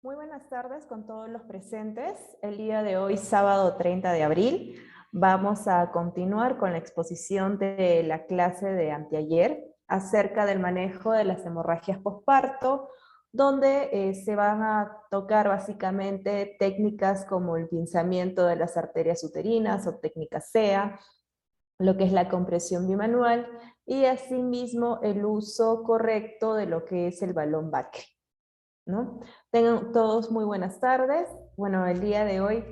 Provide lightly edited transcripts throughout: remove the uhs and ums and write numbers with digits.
Muy buenas tardes con todos los presentes. El día de hoy, sábado 30 de abril, vamos a continuar con la exposición de la clase de anteayer acerca del manejo de las hemorragias posparto, donde se van a tocar básicamente técnicas como el pinzamiento de las arterias uterinas o técnica SEA, lo que es la compresión bimanual y asimismo el uso correcto de lo que es el balón Backel, ¿no? Tengan todos muy buenas tardes. Bueno, el día de hoy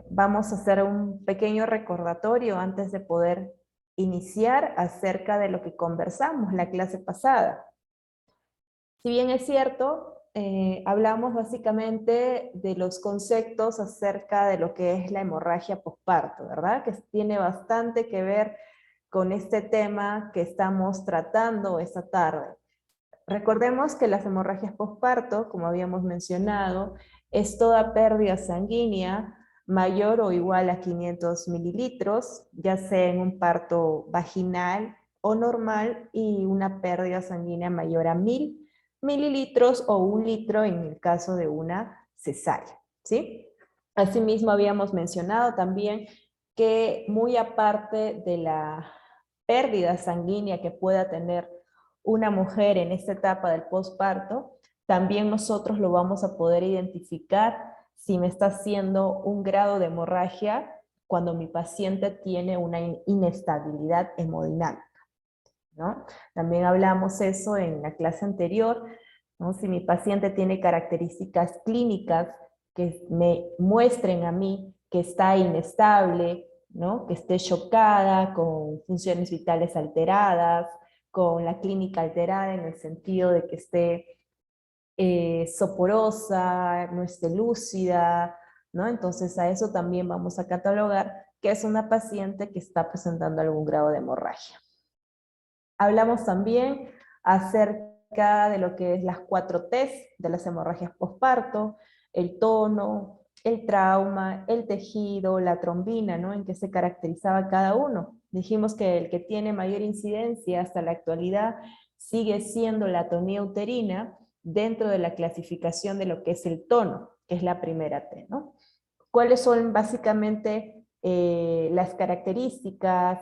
vamos a hacer un pequeño recordatorio antes de poder iniciar acerca de lo que conversamos la clase pasada. Si bien es cierto, hablamos básicamente de los conceptos acerca de lo que es la hemorragia posparto, ¿verdad? Que tiene bastante que ver con este tema que estamos tratando esta tarde. Recordemos que las hemorragias posparto, como habíamos mencionado, es toda pérdida sanguínea mayor o igual a 500 mililitros, ya sea en un parto vaginal o normal, y una pérdida sanguínea mayor a 1000 mililitros o 1 litro en el caso de una cesárea, ¿sí? Asimismo, habíamos mencionado también que muy aparte de la pérdida sanguínea que pueda tener una mujer en esta etapa del posparto, también nosotros lo vamos a poder identificar si me está haciendo un grado de hemorragia cuando mi paciente tiene una inestabilidad hemodinámica, ¿no? También hablamos eso en la clase anterior, ¿no? Si mi paciente tiene características clínicas que me muestren a mí que está inestable, ¿no? Que esté chocada, con funciones vitales alteradas, con la clínica alterada en el sentido de que esté soporosa, no esté lúcida, ¿no? Entonces a eso también vamos a catalogar que es una paciente que está presentando algún grado de hemorragia. Hablamos también acerca de lo que es las 4 T's de las hemorragias posparto, el tono, el trauma, el tejido, la trombina, ¿no? En qué se caracterizaba cada uno. Dijimos que el que tiene mayor incidencia hasta la actualidad sigue siendo la atonía uterina dentro de la clasificación de lo que es el tono, que es la primera T, ¿no? ¿Cuáles son básicamente las características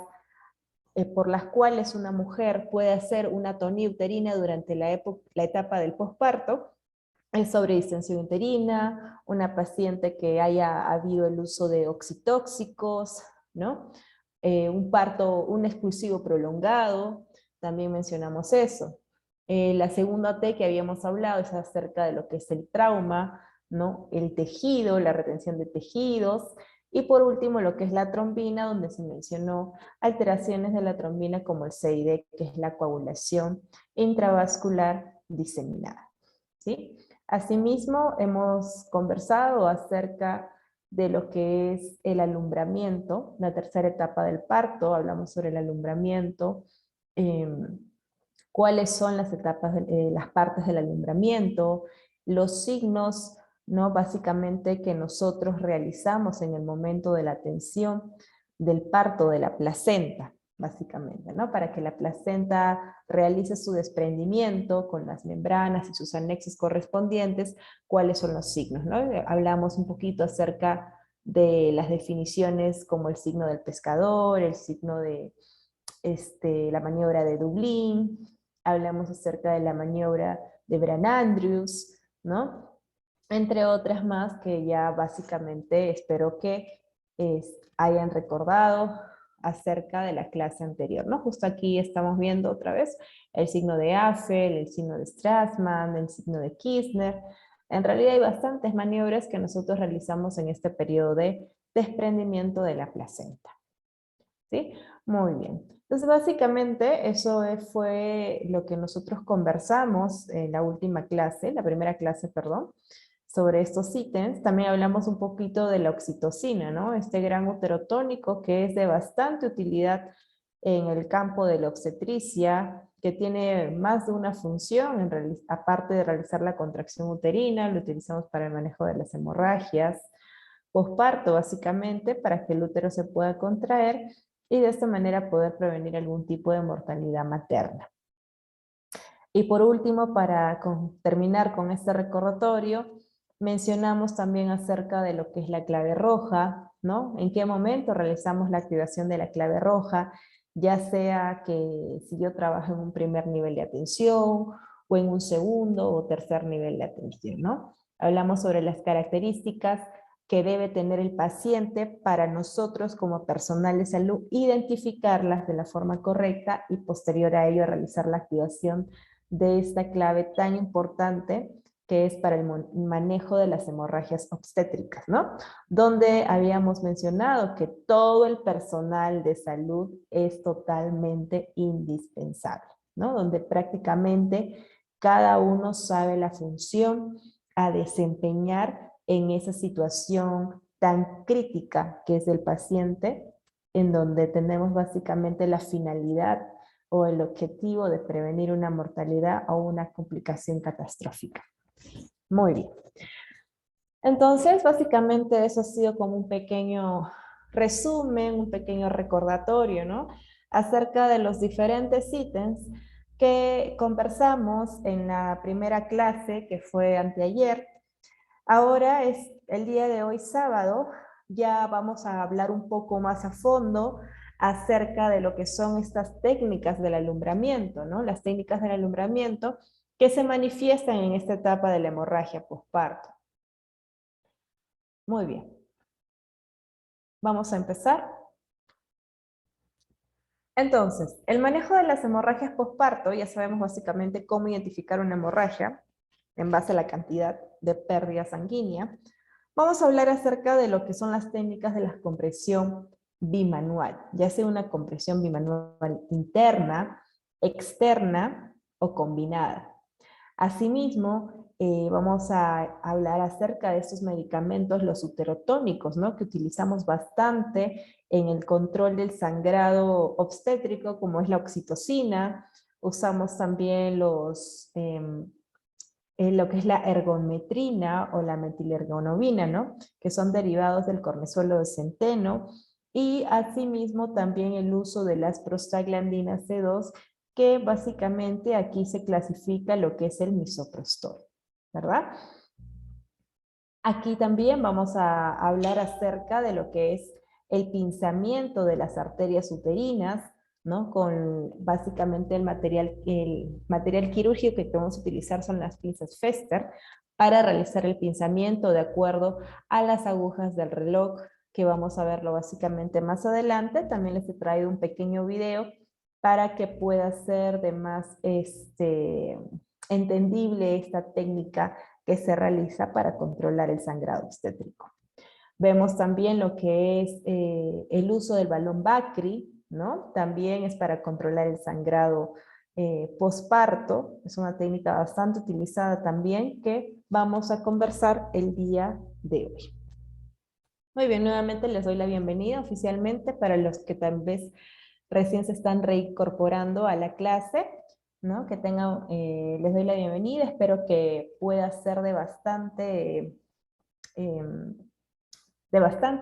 por las cuales una mujer puede hacer una atonía uterina durante la etapa del posparto? Es sobredistensión uterina, una paciente que haya habido el uso de oxitóxicos, ¿no? Un expulsivo prolongado, también mencionamos eso. La segunda T que habíamos hablado es acerca de lo que es el trauma, ¿no? El tejido, la retención de tejidos, y por último lo que es la trombina, donde se mencionó alteraciones de la trombina como el CID, que es la coagulación intravascular diseminada, ¿sí? Asimismo, hemos conversado acerca de lo que es el alumbramiento, la tercera etapa del parto, hablamos sobre el alumbramiento, eh, cuáles son las etapas, las partes del alumbramiento, los signos, ¿no? Básicamente que nosotros realizamos en el momento de la atención del parto de la placenta, básicamente, ¿no? Para que la placenta realice su desprendimiento con las membranas y sus anexos correspondientes, cuáles son los signos, ¿no? Hablamos un poquito acerca de las definiciones como el signo del pescador, el signo de la maniobra de Dublín, hablamos acerca de la maniobra de Brandt-Andrews, ¿no? Entre otras más que ya básicamente espero que hayan recordado acerca de la clase anterior, ¿no? Justo aquí estamos viendo otra vez el signo de Affel, el signo de Strassman, el signo de Kirchner. En realidad hay bastantes maniobras que nosotros realizamos en este periodo de desprendimiento de la placenta, ¿sí? Muy bien. Entonces, básicamente, eso fue lo que nosotros conversamos en la última clase, la primera clase, perdón, sobre estos ítems. También hablamos un poquito de la oxitocina, ¿no? Este gran uterotónico que es de bastante utilidad en el campo de la obstetricia, que tiene más de una función, aparte de realizar la contracción uterina, lo utilizamos para el manejo de las hemorragias, posparto básicamente, para que el útero se pueda contraer y de esta manera poder prevenir algún tipo de mortalidad materna. Y por último, para terminar con este recordatorio, mencionamos también acerca de lo que es la clave roja, ¿no? En qué momento realizamos la activación de la clave roja, ya sea que si yo trabajo en un primer nivel de atención, o en un segundo o tercer nivel de atención, ¿no? Hablamos sobre las características que debe tener el paciente para nosotros como personal de salud, identificarlas de la forma correcta y posterior a ello realizar la activación de esta clave tan importante que es para el manejo de las hemorragias obstétricas, ¿no? Donde habíamos mencionado que todo el personal de salud es totalmente indispensable, ¿no? Donde prácticamente cada uno sabe la función a desempeñar en esa situación tan crítica que es del paciente, en donde tenemos básicamente la finalidad o el objetivo de prevenir una mortalidad o una complicación catastrófica. Muy bien. Entonces, básicamente eso ha sido como un pequeño resumen, un pequeño recordatorio, ¿no? Acerca de los diferentes ítems que conversamos en la primera clase, que fue anteayer. Ahora es el día de hoy, sábado, ya vamos a hablar un poco más a fondo acerca de lo que son estas técnicas del alumbramiento, ¿no? Las técnicas del alumbramiento que se manifiestan en esta etapa de la hemorragia posparto. Muy bien. Vamos a empezar. Entonces, el manejo de las hemorragias posparto, ya sabemos básicamente cómo identificar una hemorragia en base a la cantidad de pérdida sanguínea. Vamos a hablar acerca de lo que son las técnicas de la compresión bimanual, ya sea una compresión bimanual interna, externa o combinada. Asimismo, vamos a hablar acerca de estos medicamentos, los uterotónicos, ¿no? Que utilizamos bastante en el control del sangrado obstétrico, como es la oxitocina. Usamos también lo que es la ergometrina o la metilergonovina, ¿no? Que son derivados del cornezuelo de centeno. Y asimismo también el uso de las prostaglandinas C2, que básicamente aquí se clasifica lo que es el misoprostol, ¿verdad? Aquí también vamos a hablar acerca de lo que es el pinzamiento de las arterias uterinas, ¿no? Con básicamente el material quirúrgico que vamos a utilizar son las pinzas Fester para realizar el pinzamiento de acuerdo a las agujas del reloj, que vamos a verlo básicamente más adelante. También les he traído un pequeño video para que pueda ser de más entendible esta técnica que se realiza para controlar el sangrado obstétrico. Vemos también lo que es el uso del balón Bacri, ¿no? También es para controlar el sangrado posparto. Es una técnica bastante utilizada también que vamos a conversar el día de hoy. Muy bien, nuevamente les doy la bienvenida oficialmente para los que tal vez recién se están reincorporando a la clase, ¿no? Que tengan, les doy la bienvenida, espero que pueda ser de bastante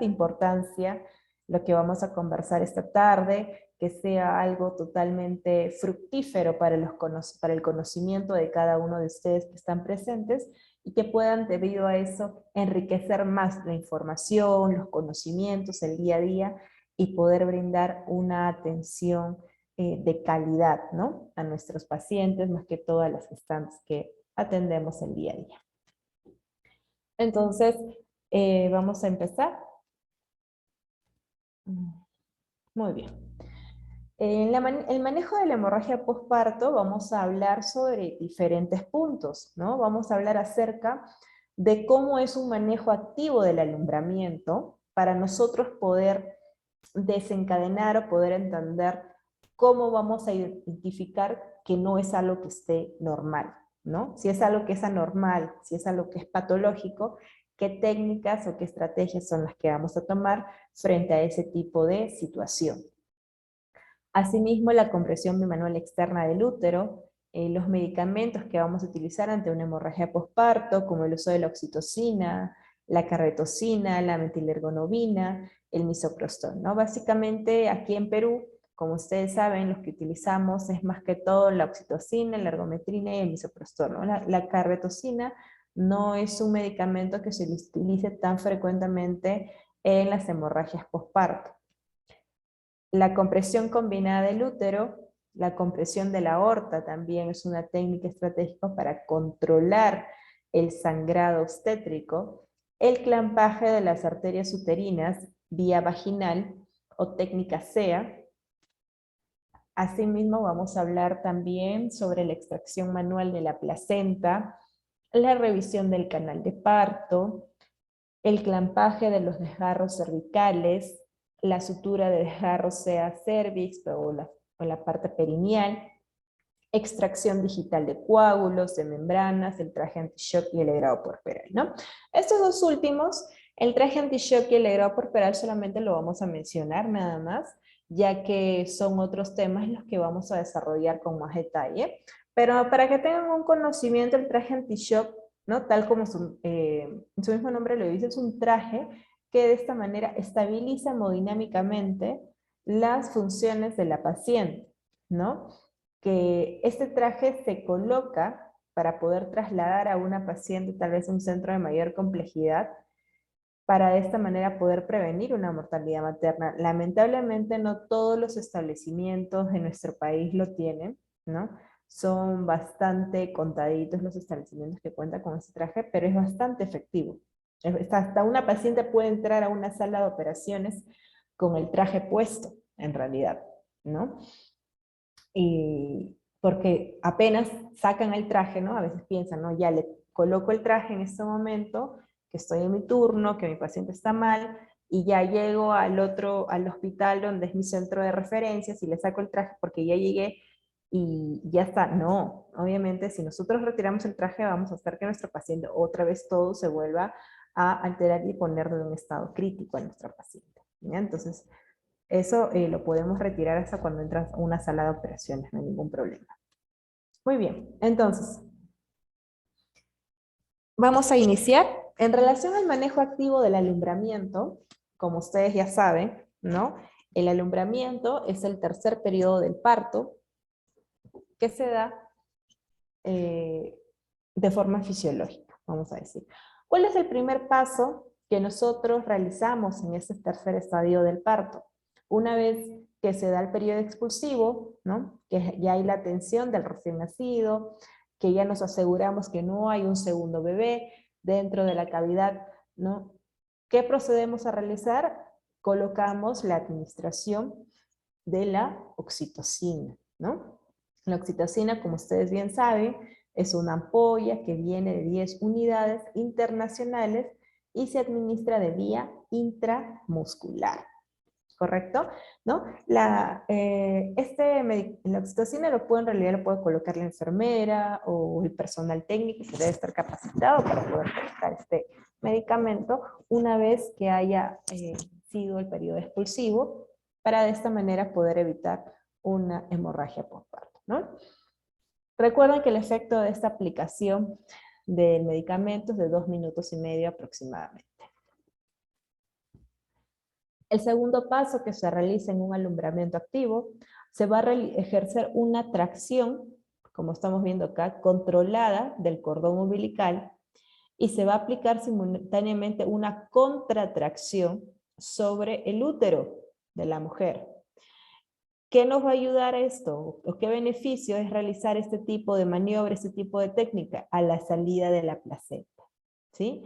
importancia lo que vamos a conversar esta tarde, que sea algo totalmente fructífero para el conocimiento de cada uno de ustedes que están presentes y que puedan, debido a eso, enriquecer más la información, los conocimientos, el día a día y poder brindar una atención de calidad, ¿no? A nuestros pacientes, más que todas las gestantes que atendemos el día a día. Entonces, vamos a empezar. Muy bien. En el manejo de la hemorragia posparto vamos a hablar sobre diferentes puntos, ¿no? Vamos a hablar acerca de cómo es un manejo activo del alumbramiento para nosotros poder desencadenar o poder entender cómo vamos a identificar que no es algo que esté normal, ¿no? Si es algo que es anormal, si es algo que es patológico, qué técnicas o qué estrategias son las que vamos a tomar frente a ese tipo de situación. Asimismo, la compresión bimanual externa del útero, los medicamentos que vamos a utilizar ante una hemorragia posparto, como el uso de la oxitocina, la carretosina, la metilergonovina, el misoprostol, ¿no? Básicamente, aquí en Perú como ustedes saben, los que utilizamos es más que todo la oxitocina, la ergometrina y el misoprostol, ¿no? La carbetocina no es un medicamento que se utilice tan frecuentemente en las hemorragias postparto. La compresión combinada del útero, la compresión de la aorta también es una técnica estratégica para controlar el sangrado obstétrico, el clampaje de las arterias uterinas vía vaginal o técnica SEA. Asimismo, vamos a hablar también sobre la extracción manual de la placenta, la revisión del canal de parto, el clampaje de los desgarros cervicales, la sutura de desgarro sea cervix o la parte perineal, extracción digital de coágulos, de membranas, el traje anti-shock y el legrado puerperal, ¿no? Estos dos últimos, el traje anti-shock y el legrado puerperal solamente lo vamos a mencionar nada más, ya que son otros temas los que vamos a desarrollar con más detalle. Pero para que tengan un conocimiento, el traje anti-shock, ¿no? Tal como su mismo nombre lo dice, es un traje que de esta manera estabiliza hemodinámicamente las funciones de la paciente, ¿no? Que este traje se coloca para poder trasladar a una paciente tal vez a un centro de mayor complejidad, para de esta manera poder prevenir una mortalidad materna. Lamentablemente no todos los establecimientos de nuestro país lo tienen, ¿no? Son bastante contaditos los establecimientos que cuentan con este traje, pero es bastante efectivo. Hasta una paciente puede entrar a una sala de operaciones con el traje puesto, en realidad, ¿no? Y porque apenas sacan el traje, ¿no? A veces piensan, ¿no? Ya le coloco el traje en este momento, que estoy en mi turno, que mi paciente está mal, y ya llego al hospital donde es mi centro de referencias y le saco el traje porque ya llegué y ya está. No, obviamente si nosotros retiramos el traje vamos a hacer que nuestro paciente otra vez todo se vuelva a alterar y ponerlo en un estado crítico a nuestra paciente, ¿ya? Entonces, eso lo podemos retirar hasta cuando entras a una sala de operaciones, no hay ningún problema. Muy bien, entonces, vamos a iniciar. En relación al manejo activo del alumbramiento, como ustedes ya saben, ¿no? El alumbramiento es el tercer periodo del parto que se da de forma fisiológica, vamos a decir. ¿Cuál es el primer paso que nosotros realizamos en ese tercer estadio del parto? Una vez que se da el periodo expulsivo, ¿no? Que ya hay la atención del recién nacido, que ya nos aseguramos que no hay un segundo bebé dentro de la cavidad, ¿no? ¿Qué procedemos a realizar? Colocamos la administración de la oxitocina, ¿no? La oxitocina, como ustedes bien saben, es una ampolla que viene de 10 unidades internacionales y se administra de vía intramuscular. ¿Correcto? ¿No? La oxitocina en realidad lo puede colocar la enfermera o el personal técnico que debe estar capacitado para poder colocar este medicamento una vez que haya sido el periodo expulsivo, para de esta manera poder evitar una hemorragia postparto, ¿no? Recuerden que el efecto de esta aplicación del medicamento es de 2 minutos y medio aproximadamente. El segundo paso que se realiza en un alumbramiento activo, se va a ejercer una tracción, como estamos viendo acá, controlada del cordón umbilical, y se va a aplicar simultáneamente una contratracción sobre el útero de la mujer. ¿Qué nos va a ayudar a esto? ¿O qué beneficio es realizar este tipo de maniobra, este tipo de técnica? A la salida de la placenta, ¿sí?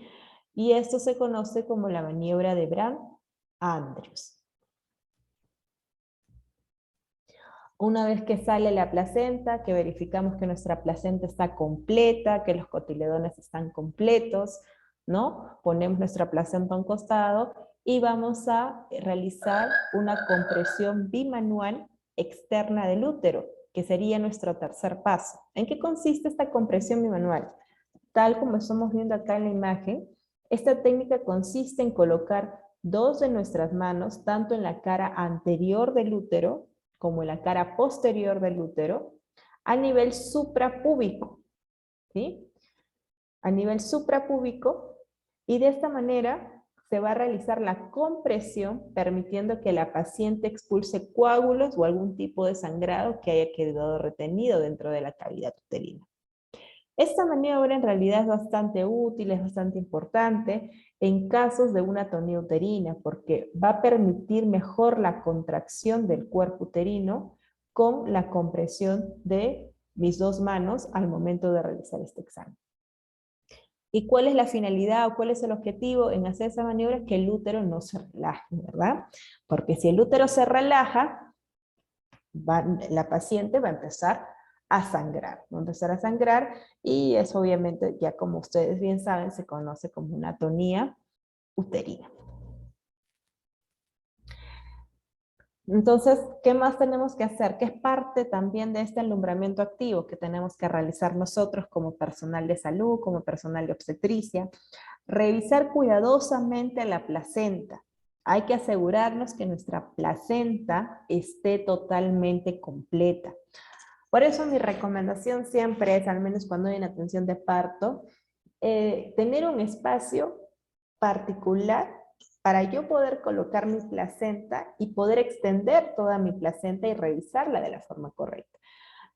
Y esto se conoce como la maniobra de Brandt-Andrews. Una vez que sale la placenta, que verificamos que nuestra placenta está completa, que los cotiledones están completos, ¿no? Ponemos nuestra placenta a un costado y vamos a realizar una compresión bimanual externa del útero, que sería nuestro tercer paso. ¿En qué consiste esta compresión bimanual? Tal como estamos viendo acá en la imagen, esta técnica consiste en colocar dos de nuestras manos, tanto en la cara anterior del útero, como en la cara posterior del útero, a nivel suprapúbico, ¿sí? A nivel suprapúbico, y de esta manera se va a realizar la compresión, permitiendo que la paciente expulse coágulos o algún tipo de sangrado que haya quedado retenido dentro de la cavidad uterina. Esta maniobra en realidad es bastante útil, es bastante importante en casos de una atonía uterina, porque va a permitir mejor la contracción del cuerpo uterino con la compresión de mis dos manos al momento de realizar este examen. ¿Y cuál es la finalidad o cuál es el objetivo en hacer esa maniobra? Que el útero no se relaje, ¿verdad? Porque si el útero se relaja, la paciente va a empezar a sangrar. Va a empezar a sangrar y eso obviamente, ya como ustedes bien saben, se conoce como una atonía uterina. Entonces, ¿qué más tenemos que hacer? ¿Qué es parte también de este alumbramiento activo que tenemos que realizar nosotros como personal de salud, como personal de obstetricia? Revisar cuidadosamente la placenta. Hay que asegurarnos que nuestra placenta esté totalmente completa. Por eso mi recomendación siempre es, al menos cuando hay una atención de parto, tener un espacio particular para yo poder colocar mi placenta y poder extender toda mi placenta y revisarla de la forma correcta.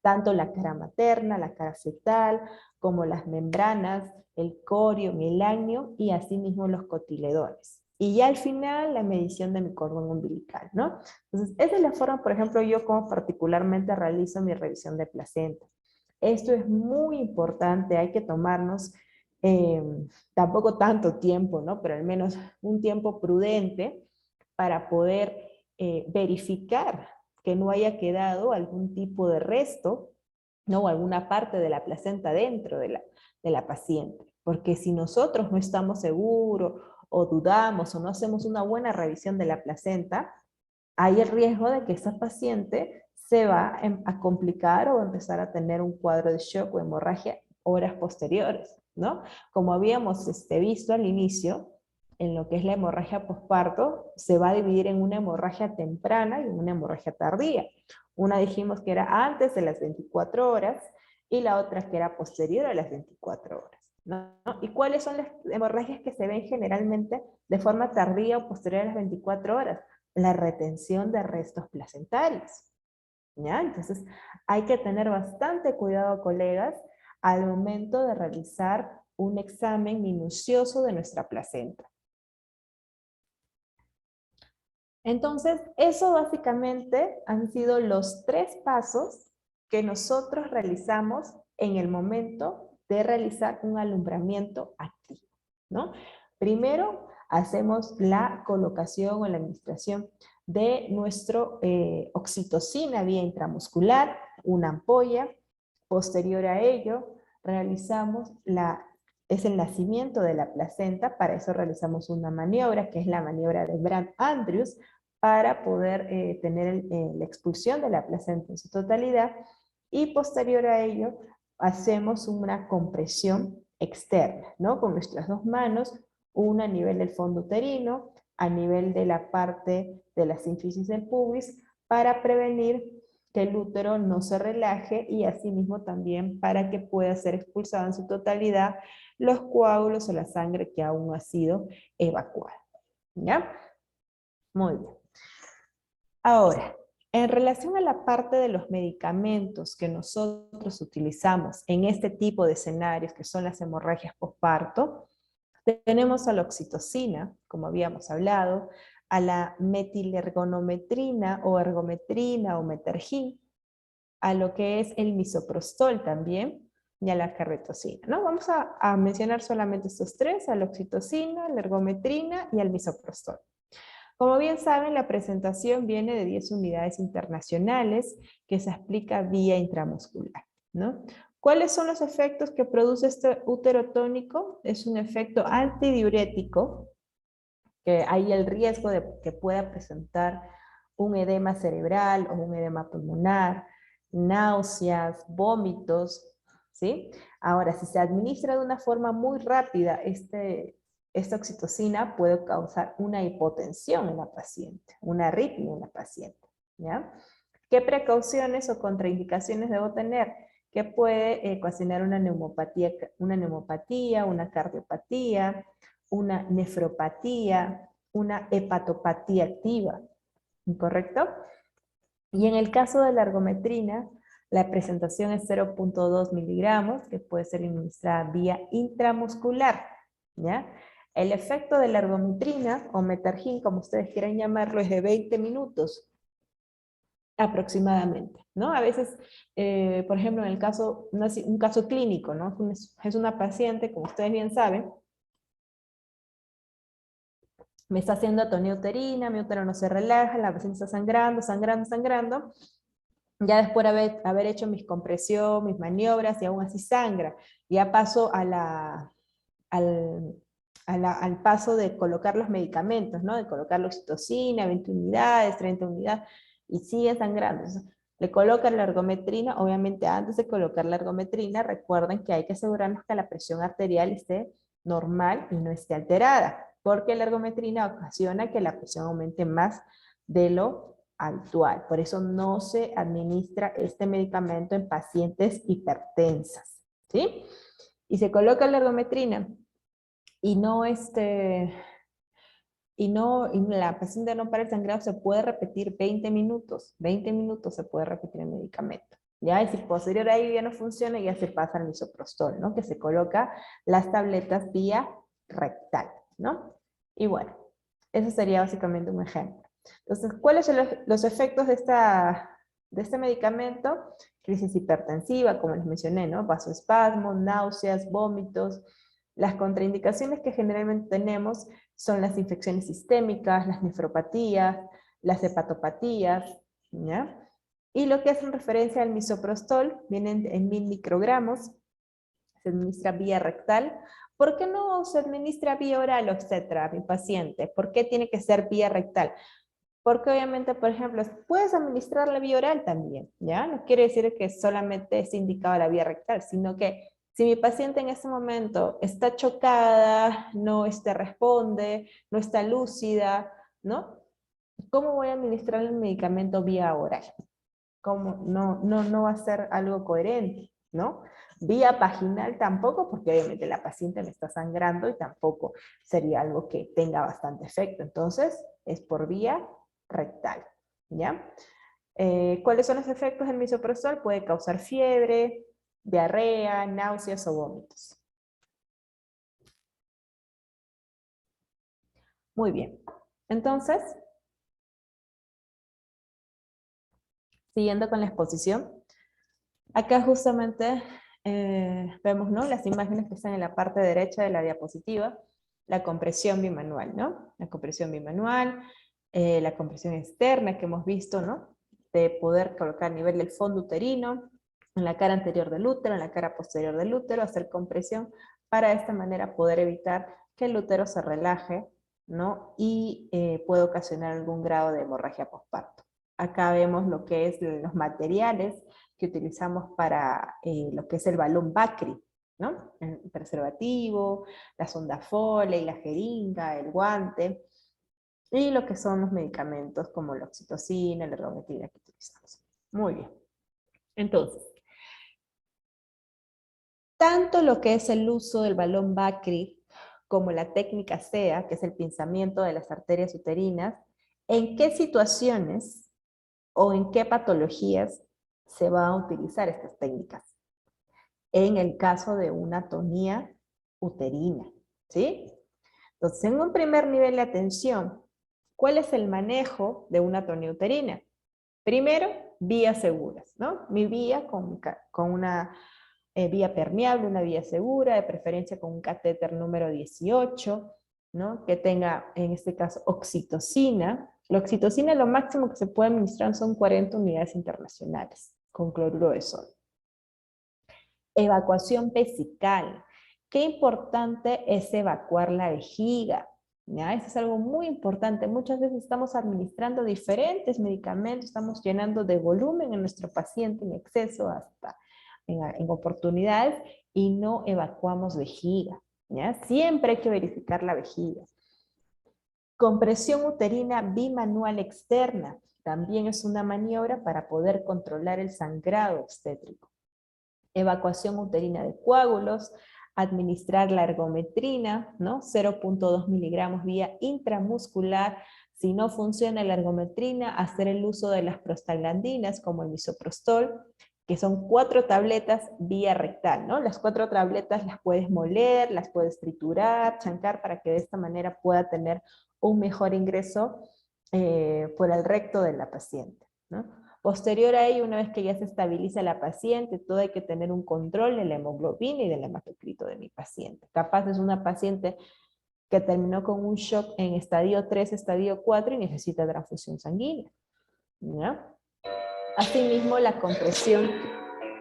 Tanto la cara materna, la cara fetal, como las membranas, el corium, el año y asimismo los cotiledones. Y ya al final la medición de mi cordón umbilical, ¿no? Entonces, esa es la forma, por ejemplo, yo como particularmente realizo mi revisión de placenta. Esto es muy importante, hay que tomarnos eh, tampoco tanto tiempo, ¿no? Pero al menos un tiempo prudente para poder verificar que no haya quedado algún tipo de resto, ¿no? O alguna parte de la placenta dentro de la paciente. Porque si nosotros no estamos seguros o dudamos o no hacemos una buena revisión de la placenta, hay el riesgo de que esa paciente se va a complicar o a empezar a tener un cuadro de shock o hemorragia horas posteriores, ¿no? Como habíamos visto al inicio, en lo que es la hemorragia posparto, se va a dividir en una hemorragia temprana y una hemorragia tardía. Una dijimos que era antes de las 24 horas y la otra que era posterior a las 24 horas, ¿no? ¿Y cuáles son las hemorragias que se ven generalmente de forma tardía o posterior a las 24 horas? La retención de restos placentarios, ¿ya? Entonces hay que tener bastante cuidado, colegas, al momento de realizar un examen minucioso de nuestra placenta. Entonces, eso básicamente han sido los 3 pasos que nosotros realizamos en el momento de realizar un alumbramiento activo, ¿no? Primero, hacemos la colocación o la administración de nuestro oxitocina vía intramuscular, una ampolla. Posterior a ello, realizamos es el nacimiento de la placenta. Para eso realizamos una maniobra, que es la maniobra de Brandt-Andrews, para poder tener la expulsión de la placenta en su totalidad, y posterior a ello hacemos una compresión externa, ¿no? Con nuestras dos manos, una a nivel del fondo uterino, a nivel de la parte de la sínfisis del pubis, para prevenir que el útero no se relaje y asimismo también para que pueda ser expulsado en su totalidad los coágulos o la sangre que aún no ha sido evacuada. ¿Ya? Muy bien. Ahora, en relación a la parte de los medicamentos que nosotros utilizamos en este tipo de escenarios, que son las hemorragias posparto, tenemos a la oxitocina, como habíamos hablado, a la metilergonometrina o ergometrina o metergin, a lo que es el misoprostol también, y a la carretosina, ¿no? Vamos a mencionar solamente estos 3, a la oxitocina, la ergometrina y al misoprostol. Como bien saben, la presentación viene de 10 unidades internacionales que se aplica vía intramuscular, ¿no? ¿Cuáles son los efectos que produce este útero tónico? Es un efecto antidiurético, que hay el riesgo de que pueda presentar un edema cerebral o un edema pulmonar, náuseas, vómitos, ¿sí? Ahora, si se administra de una forma muy rápida, esta oxitocina puede causar una hipotensión en la paciente, una arritmia en la paciente, ¿ya? ¿Qué precauciones o contraindicaciones debo tener? Que puede ocasionar una neumopatía, una cardiopatía, una nefropatía, una hepatopatía activa, ¿correcto? Y en el caso de la ergometrina, la presentación es 0.2 miligramos, que puede ser administrada vía intramuscular, ¿ya? El efecto de la ergometrina, o metargin, como ustedes quieran llamarlo, es de 20 minutos aproximadamente, ¿no? A veces, por ejemplo, en el caso, un caso clínico, ¿no? Es una paciente, como ustedes bien saben, me está haciendo atonía uterina, mi útero no se relaja, la paciente está sangrando, sangrando, sangrando. Ya después de haber hecho mis compresión, mis maniobras, y aún así sangra, ya paso al paso de colocar los medicamentos, ¿no? De colocar la oxitocina, 20 unidades, 30 unidades, y sigue sangrando. Entonces, le colocan la ergometrina. Obviamente antes de colocar la ergometrina, recuerden que hay que asegurarnos que la presión arterial esté normal y no esté alterada, porque la ergometrina ocasiona que la presión aumente más de lo habitual. Por eso no se administra este medicamento en pacientes hipertensas, ¿sí? Y se coloca la ergometrina y la paciente no para el sangrado, se puede repetir 20 minutos se puede repetir el medicamento. Ya, y si posterior a ello ya no funciona, ya se pasa al misoprostol, ¿no? Que se coloca las tabletas vía rectal, ¿no? Y bueno, eso sería básicamente un ejemplo. Entonces, ¿cuáles son los efectos de este medicamento? Crisis hipertensiva, como les mencioné, ¿no? Vasoespasmos, náuseas, vómitos. Las contraindicaciones que generalmente tenemos son las infecciones sistémicas, las nefropatías, las hepatopatías, ¿ya? Y lo que hacen referencia al misoprostol, vienen en 1000 microgramos, se administra vía rectal. ¿Por qué no se administra vía oral, etcétera, a mi paciente? ¿Por qué tiene que ser vía rectal? Porque obviamente, por ejemplo, puedes administrar la vía oral también, ¿ya? No quiere decir que solamente es indicada la vía rectal, sino que si mi paciente en ese momento está chocada, no responde, no está lúcida, ¿no? ¿Cómo voy a administrar el medicamento vía oral? ¿Cómo? No va a ser algo coherente, ¿no? Vía vaginal tampoco, porque obviamente la paciente me está sangrando y tampoco sería algo que tenga bastante efecto. Entonces, es por vía rectal, ¿ya? ¿Cuáles son los efectos del misoprostol? Puede causar fiebre, diarrea, náuseas o vómitos. Muy bien. Entonces, siguiendo con la exposición, acá justamente vemos, ¿no?, las imágenes que están en la parte derecha de la diapositiva, la compresión bimanual, ¿no? La compresión bimanual, la compresión externa que hemos visto, ¿no? De poder colocar a nivel del fondo uterino, en la cara anterior del útero, en la cara posterior del útero, hacer compresión para de esta manera poder evitar que el útero se relaje, ¿no? Y puede ocasionar algún grado de hemorragia postparto. Acá vemos lo que es los materiales que utilizamos para lo que es el balón Bacri, ¿no? El preservativo, la sonda Foley, la jeringa, el guante, y lo que son los medicamentos como la oxitocina, la ergometrina que utilizamos. Muy bien. Entonces, tanto lo que es el uso del balón Bacri como la técnica SEA, que es el pinzamiento de las arterias uterinas, ¿en qué situaciones o en qué patologías se van a utilizar estas técnicas? En el caso de una atonía uterina, ¿sí? Entonces, en un primer nivel de atención, ¿cuál es el manejo de una atonía uterina? Primero, vías seguras, ¿no? Mi vía con una vía permeable, una vía segura, de preferencia con un catéter número 18, ¿no? Que tenga, en este caso, oxitocina. La oxitocina, lo máximo que se puede administrar son 40 unidades internacionales con cloruro de sodio. Evacuación vesical. Qué importante es evacuar la vejiga, ¿ya? Eso es algo muy importante. Muchas veces estamos administrando diferentes medicamentos, estamos llenando de volumen en nuestro paciente en exceso hasta en oportunidades y no evacuamos vejiga, ¿ya? Siempre hay que verificar la vejiga. Compresión uterina bimanual externa. También es una maniobra para poder controlar el sangrado obstétrico. Evacuación uterina de coágulos. administrar la ergometrina, ¿no? 0,2 miligramos vía intramuscular. Si no funciona la ergometrina, hacer el uso de las prostaglandinas como el misoprostol, que son 4 tabletas vía rectal, ¿no? Las 4 tabletas las puedes moler, las puedes triturar, chancar, para que de esta manera pueda tener un mejor ingreso por el recto de la paciente, ¿no? Posterior a ello, una vez que ya se estabiliza la paciente, todo hay que tener un control de la hemoglobina y del hematocrito de mi paciente. Capaz es una paciente que terminó con un shock en estadio 3, estadio 4 y necesita transfusión sanguínea, ¿ya? Asimismo, la compresión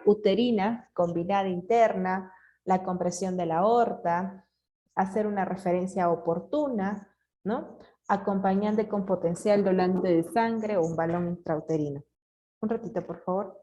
uterina combinada interna, la compresión de la aorta, hacer una referencia oportuna, ¿no? Acompañante con potencial donante de sangre o un balón intrauterino. Un ratito, por favor.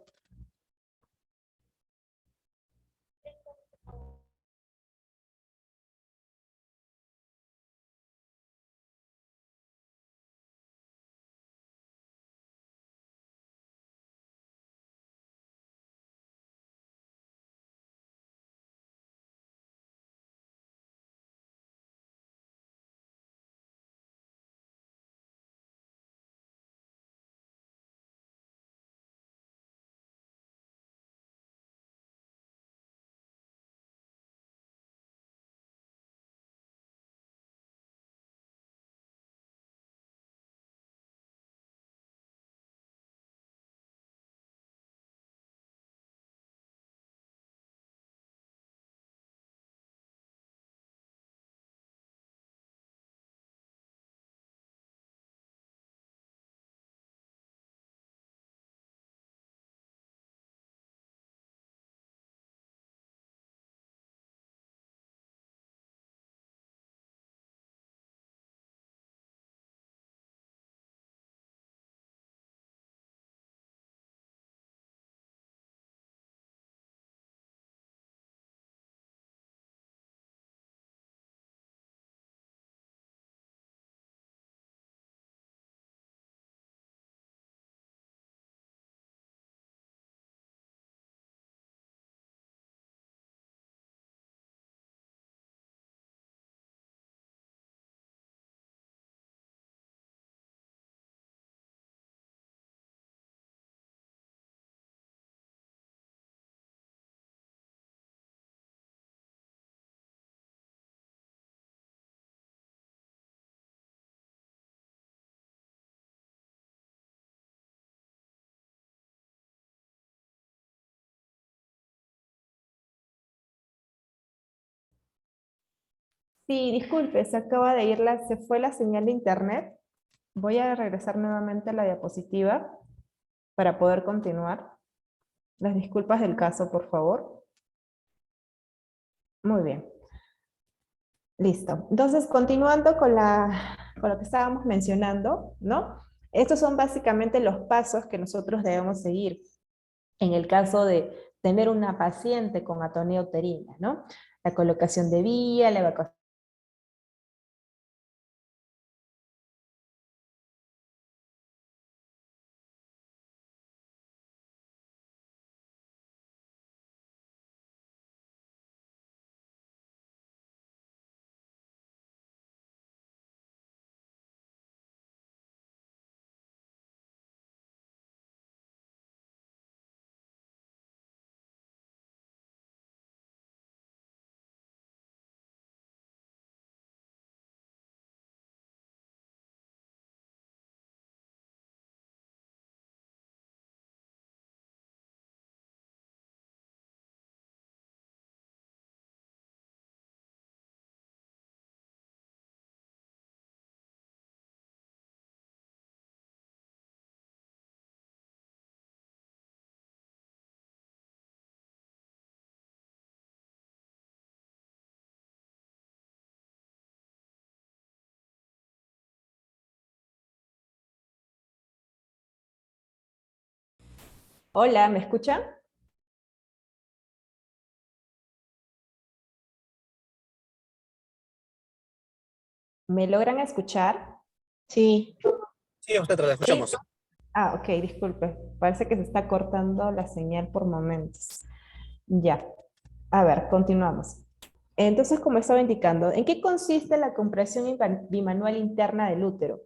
Sí, disculpe, se acaba de ir se fue la señal de internet. Voy a regresar nuevamente a la diapositiva para poder continuar. Las disculpas del caso, por favor. Muy bien. Listo. Entonces, continuando con lo que estábamos mencionando, ¿no? Estos son básicamente los pasos que nosotros debemos seguir en el caso de tener una paciente con atonía uterina, ¿no? La colocación de vía, la evacuación. Hola, ¿me escuchan? ¿Me logran escuchar? Sí, Sí, obstetra, la Sí. escuchamos. Ah, ok, disculpe. Parece que se está cortando la señal por momentos. Ya. A ver, continuamos. Entonces, como estaba indicando, ¿en qué consiste la compresión bimanual interna del útero?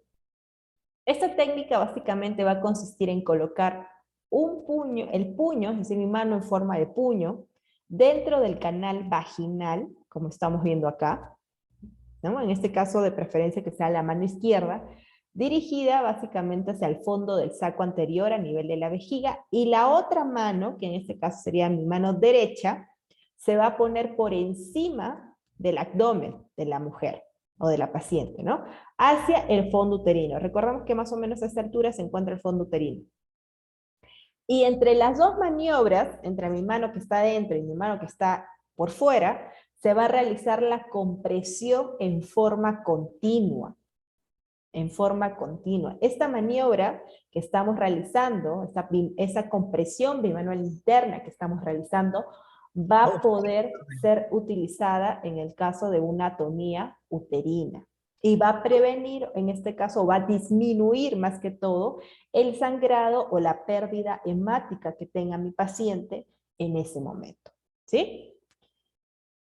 Esta técnica básicamente va a consistir en colocar un puño, el puño, es decir, mi mano en forma de puño, dentro del canal vaginal, como estamos viendo acá, ¿no? En este caso, de preferencia que sea la mano izquierda, dirigida básicamente hacia el fondo del saco anterior a nivel de la vejiga, y la otra mano, que en este caso sería mi mano derecha, se va a poner por encima del abdomen de la mujer o de la paciente, ¿no? Hacia el fondo uterino. Recordamos que más o menos a esta altura se encuentra el fondo uterino. Y entre las dos maniobras, entre mi mano que está adentro y mi mano que está por fuera, se va a realizar la compresión en forma continua. En forma continua. Esta maniobra que estamos realizando, esa compresión bimanual interna que estamos realizando, va a poder ser utilizada en el caso de una atonía uterina. Y va a prevenir, en este caso, va a disminuir más que todo el sangrado o la pérdida hemática que tenga mi paciente en ese momento. ¿Sí?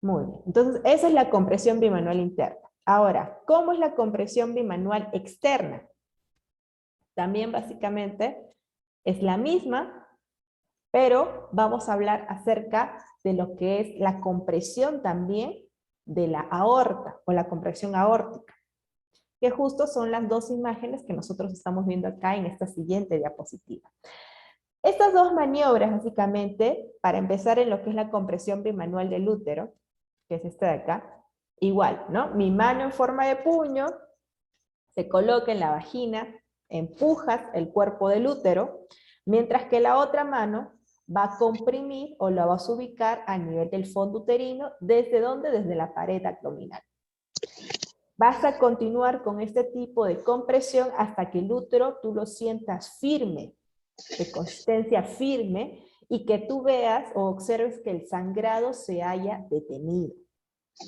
Muy bien. Entonces, esa es la compresión bimanual interna. Ahora, ¿cómo es la compresión bimanual externa? También básicamente es la misma, pero vamos a hablar acerca de lo que es la compresión también de la aorta o la compresión aórtica, que justo son las dos imágenes que nosotros estamos viendo acá en esta siguiente diapositiva. Estas dos maniobras, básicamente, para empezar en lo que es la compresión bimanual del útero, que es esta de acá, igual, ¿no? Mi mano en forma de puño se coloca en la vagina, empujas el cuerpo del útero, mientras que la otra mano va a comprimir o la vas a ubicar a nivel del fondo uterino. ¿Desde dónde? Desde la pared abdominal. Vas a continuar con este tipo de compresión hasta que el útero tú lo sientas firme, de consistencia firme, y que tú veas o observes que el sangrado se haya detenido.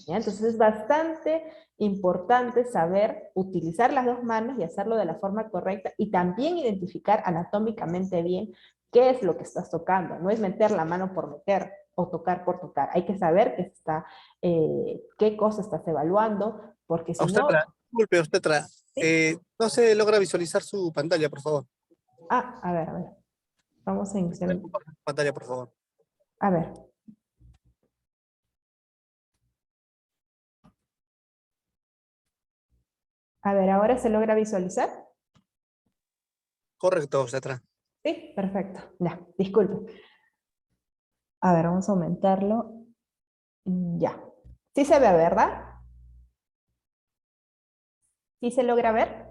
¿Ya? Entonces es bastante importante saber utilizar las dos manos y hacerlo de la forma correcta, y también identificar anatómicamente bien qué es lo que estás tocando. No es meter la mano por meter o tocar por tocar. Hay que saber qué cosa estás evaluando, porque si no... Obstetra, disculpe, obstetra. ¿Sí? No se logra visualizar su pantalla, por favor. Ah, a ver, a ver. Vamos a iniciar. ¿Puede compartir su pantalla, por favor? A ver. A ver, ¿ahora se logra visualizar? Correcto, obstetra. Sí, perfecto. Ya, disculpe. A ver, vamos a aumentarlo. Ya. Sí se ve, ¿verdad? ¿Sí se logra ver?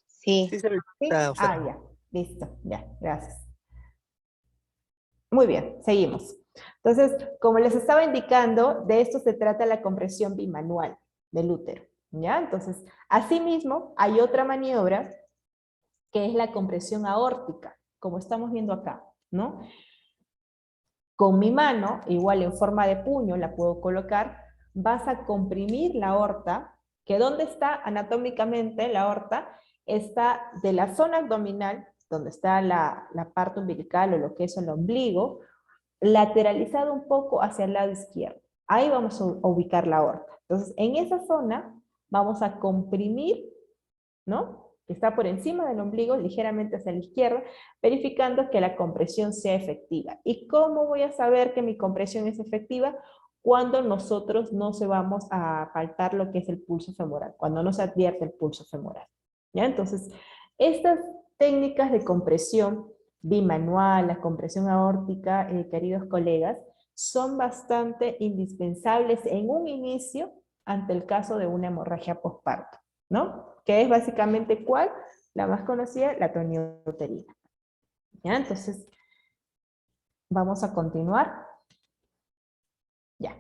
Sí, Sí, se ve, Sí. Ah, obstetra. ya. Listo. Ya, gracias. Muy bien, seguimos. Entonces, como les estaba indicando, de esto se trata la compresión bimanual del útero. ¿Ya? Entonces, asimismo, hay otra maniobra que es la compresión aórtica, como estamos viendo acá, ¿no? Con mi mano, igual en forma de puño, la puedo colocar, vas a comprimir la aorta, que ¿dónde está anatómicamente la aorta? Está de la zona abdominal, donde está la parte umbilical o lo que es el ombligo, lateralizado un poco hacia el lado izquierdo. Ahí vamos a ubicar la aorta. Entonces, en esa zona vamos a comprimir, ¿no? Que está por encima del ombligo, ligeramente hacia la izquierda, verificando que la compresión sea efectiva. ¿Y cómo voy a saber que mi compresión es efectiva? Cuando nosotros no se vamos a palpar lo que es el pulso femoral, cuando no se advierte el pulso femoral. ¿Ya? Entonces, estas técnicas de compresión bimanual, la compresión aórtica, queridos colegas, son bastante indispensables en un inicio ante el caso de una hemorragia postparto, ¿no? Que es básicamente ¿cuál? La más conocida, la atonía uterina. ¿Ya? Entonces, vamos a continuar. Ya.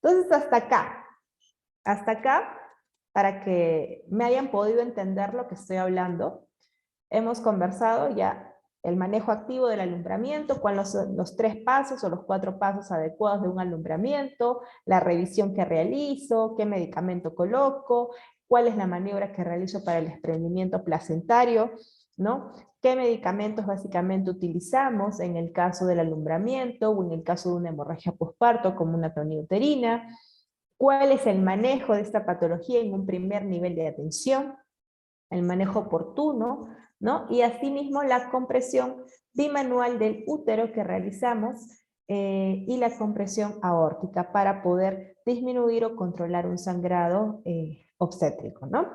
Entonces, hasta acá, para que me hayan podido entender lo que estoy hablando, hemos conversado ya el manejo activo del alumbramiento, cuáles son los 3 pasos o los 4 pasos adecuados de un alumbramiento, la revisión que realizo, qué medicamento coloco, cuál es la maniobra que realizo para el desprendimiento placentario, ¿no? ¿Qué medicamentos básicamente utilizamos en el caso del alumbramiento o en el caso de una hemorragia posparto como una atonía uterina? ¿Cuál es el manejo de esta patología en un primer nivel de atención? El manejo oportuno, ¿no? Y asimismo la compresión bimanual del útero que realizamos y la compresión aórtica para poder disminuir o controlar un sangrado obstétrico, ¿no?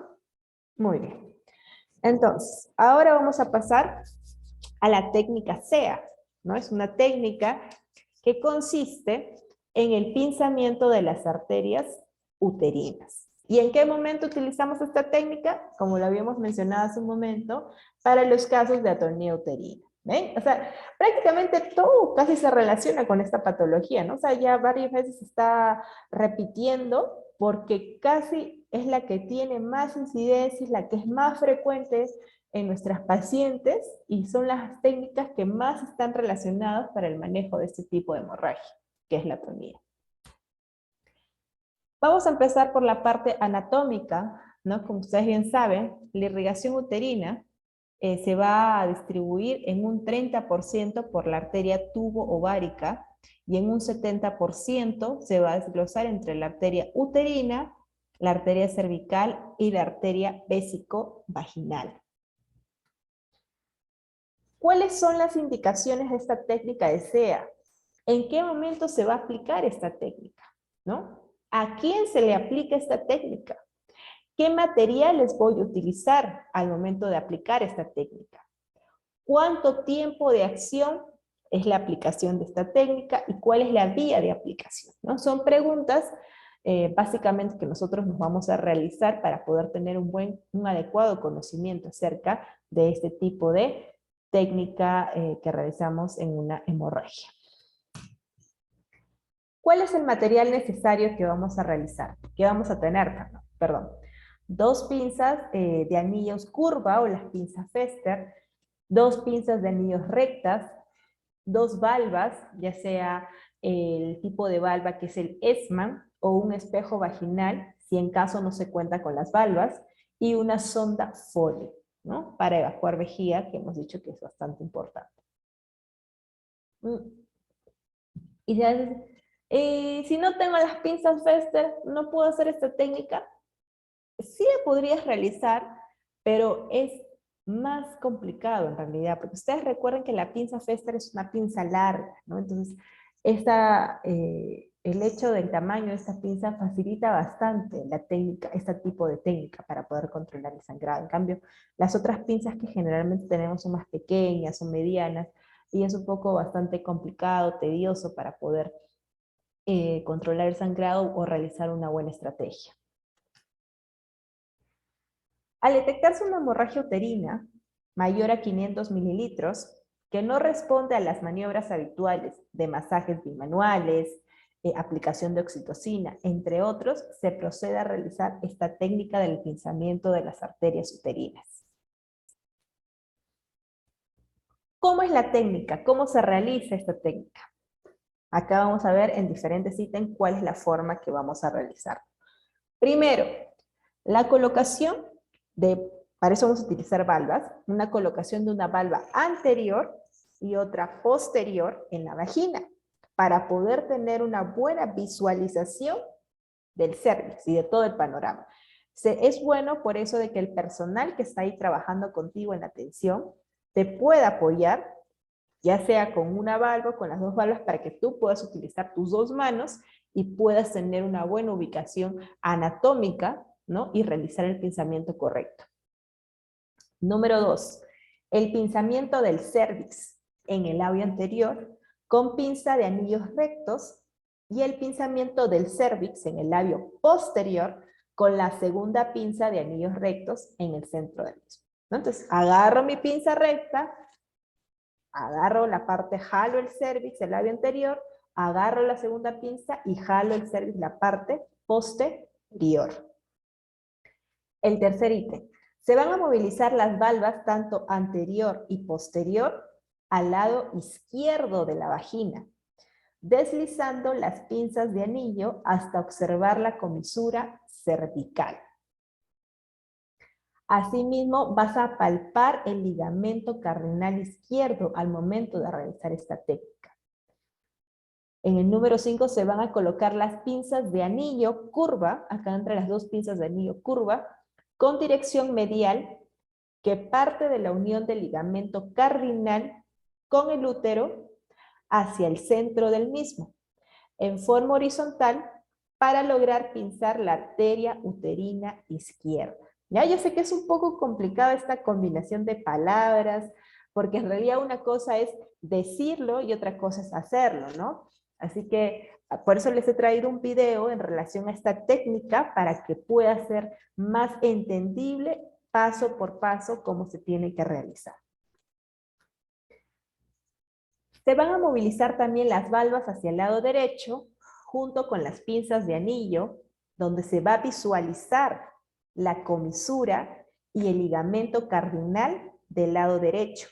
Muy bien. Entonces, ahora vamos a pasar a la técnica SEA, ¿no? Es una técnica que consiste en el pinzamiento de las arterias uterinas. ¿Y en qué momento utilizamos esta técnica? Como lo habíamos mencionado hace un momento, para los casos de atonía uterina. ¿Ven? O sea, prácticamente todo casi se relaciona con esta patología, ¿no? O sea, ya varias veces se está repitiendo porque casi es la que tiene más incidencia, es la que es más frecuente en nuestras pacientes y son las técnicas que más están relacionadas para el manejo de este tipo de hemorragia, que es la atonía. Vamos a empezar por la parte anatómica, ¿no? Como ustedes bien saben, la irrigación uterina se va a distribuir en un 30% por la arteria tubo ovárica y en un 70% se va a desglosar entre la arteria uterina, la arteria cervical y la arteria vésico-vaginal. ¿Cuáles son las indicaciones de esta técnica de SEA? ¿En qué momento se va a aplicar esta técnica? ¿No? ¿A quién se le aplica esta técnica? ¿Qué materiales voy a utilizar al momento de aplicar esta técnica? ¿Cuánto tiempo de acción es la aplicación de esta técnica y cuál es la vía de aplicación? ¿No? Son preguntas básicamente que nosotros nos vamos a realizar para poder tener un adecuado conocimiento acerca de este tipo de técnica que realizamos en una hemorragia. ¿Cuál es el material necesario que vamos a realizar? Que vamos a tener, perdón. 2 pinzas de anillos curva o las pinzas Fester, 2 pinzas de anillos rectas, 2 valvas, ya sea el tipo de valva que es el Essmann o un espejo vaginal, si en caso no se cuenta con las valvas, y una sonda Foley, ¿no? Para evacuar vejiga, que hemos dicho que es bastante importante. Y si no tengo las pinzas Fester, ¿no puedo hacer esta técnica? Sí la podrías realizar, pero es más complicado en realidad, porque ustedes recuerden que la pinza Fester es una pinza larga, ¿no? Entonces, el hecho del tamaño de esta pinza facilita bastante la técnica, este tipo de técnica para poder controlar el sangrado. En cambio, las otras pinzas que generalmente tenemos son más pequeñas, son medianas, y es un poco bastante complicado, tedioso para poder controlar el sangrado o realizar una buena estrategia. Al detectarse una hemorragia uterina mayor a 500 mililitros, que no responde a las maniobras habituales de masajes bimanuales, aplicación de oxitocina, entre otros, se procede a realizar esta técnica del pinzamiento de las arterias uterinas. ¿Cómo es la técnica? ¿Cómo se realiza esta técnica? Acá vamos a ver en diferentes ítems cuál es la forma que vamos a realizar. Primero, la colocación para eso vamos a utilizar valvas, una colocación de una valva anterior y otra posterior en la vagina, para poder tener una buena visualización del cervix y de todo el panorama. Es bueno por eso de que el personal que está ahí trabajando contigo en la atención te pueda apoyar, ya sea con una valva o con las 2 valvas, para que tú puedas utilizar tus 2 manos y puedas tener una buena ubicación anatómica, ¿no? Y realizar el pinzamiento correcto. Número 2, el pinzamiento del cérvix en el labio anterior con pinza de anillos rectos y el pinzamiento del cérvix en el labio posterior con la segunda pinza de anillos rectos en el centro del mismo. Entonces, agarro mi pinza recta, agarro la parte, jalo el cérvix, el labio anterior, agarro la segunda pinza y jalo el cérvix, la parte posterior. El tercer ítem. Se van a movilizar las valvas tanto anterior y posterior al lado izquierdo de la vagina, deslizando las pinzas de anillo hasta observar la comisura cervical. Asimismo, vas a palpar el ligamento cardinal izquierdo al momento de realizar esta técnica. En el número 5 se van a colocar las pinzas de anillo curva, acá entre las dos pinzas de anillo curva, con dirección medial, que parte de la unión del ligamento cardinal con el útero hacia el centro del mismo, en forma horizontal, para lograr pinzar la arteria uterina izquierda. Ya, yo sé que es un poco complicada esta combinación de palabras, porque en realidad una cosa es decirlo y otra cosa es hacerlo, ¿no? Así que por eso les he traído un video en relación a esta técnica para que pueda ser más entendible paso por paso cómo se tiene que realizar. Se van a movilizar también las valvas hacia el lado derecho, junto con las pinzas de anillo, donde se va a visualizar la comisura y el ligamento cardinal del lado derecho.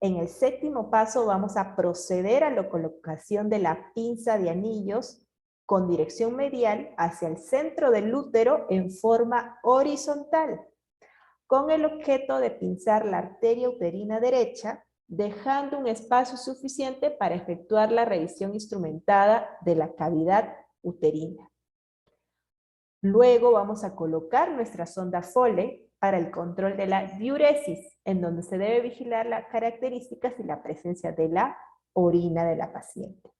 En el séptimo paso vamos a proceder a la colocación de la pinza de anillos con dirección medial hacia el centro del útero en forma horizontal, con el objeto de pinzar la arteria uterina derecha, dejando un espacio suficiente para efectuar la revisión instrumentada de la cavidad uterina. Luego vamos a colocar nuestra sonda Foley para el control de la diuresis, en donde se debe vigilar las características y la presencia de la orina de la paciente.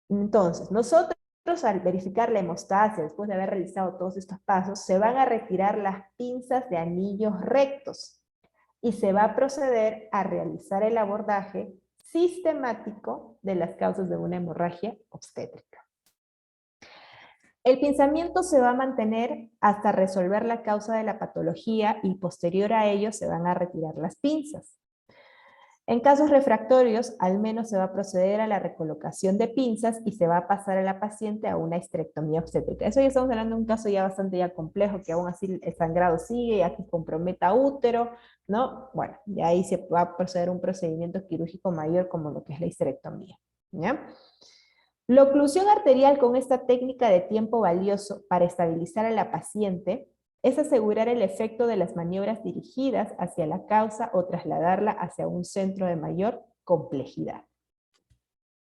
Entonces, nosotros al verificar la hemostasia, después de haber realizado todos estos pasos, se van a retirar las pinzas de anillos rectos y se va a proceder a realizar el abordaje sistemático de las causas de una hemorragia obstétrica. El pinzamiento se va a mantener hasta resolver la causa de la patología y posterior a ello se van a retirar las pinzas. En casos refractorios, al menos se va a proceder a la recolocación de pinzas y se va a pasar a la paciente a una histerectomía obstétrica. Eso ya estamos hablando de un caso ya bastante complejo, que aún así el sangrado sigue, ya que comprometa útero, ¿no? Bueno, y ahí se va a proceder a un procedimiento quirúrgico mayor como lo que es la histerectomía, ¿ya? La oclusión arterial con esta técnica de tiempo valioso para estabilizar a la paciente es asegurar el efecto de las maniobras dirigidas hacia la causa o trasladarla hacia un centro de mayor complejidad.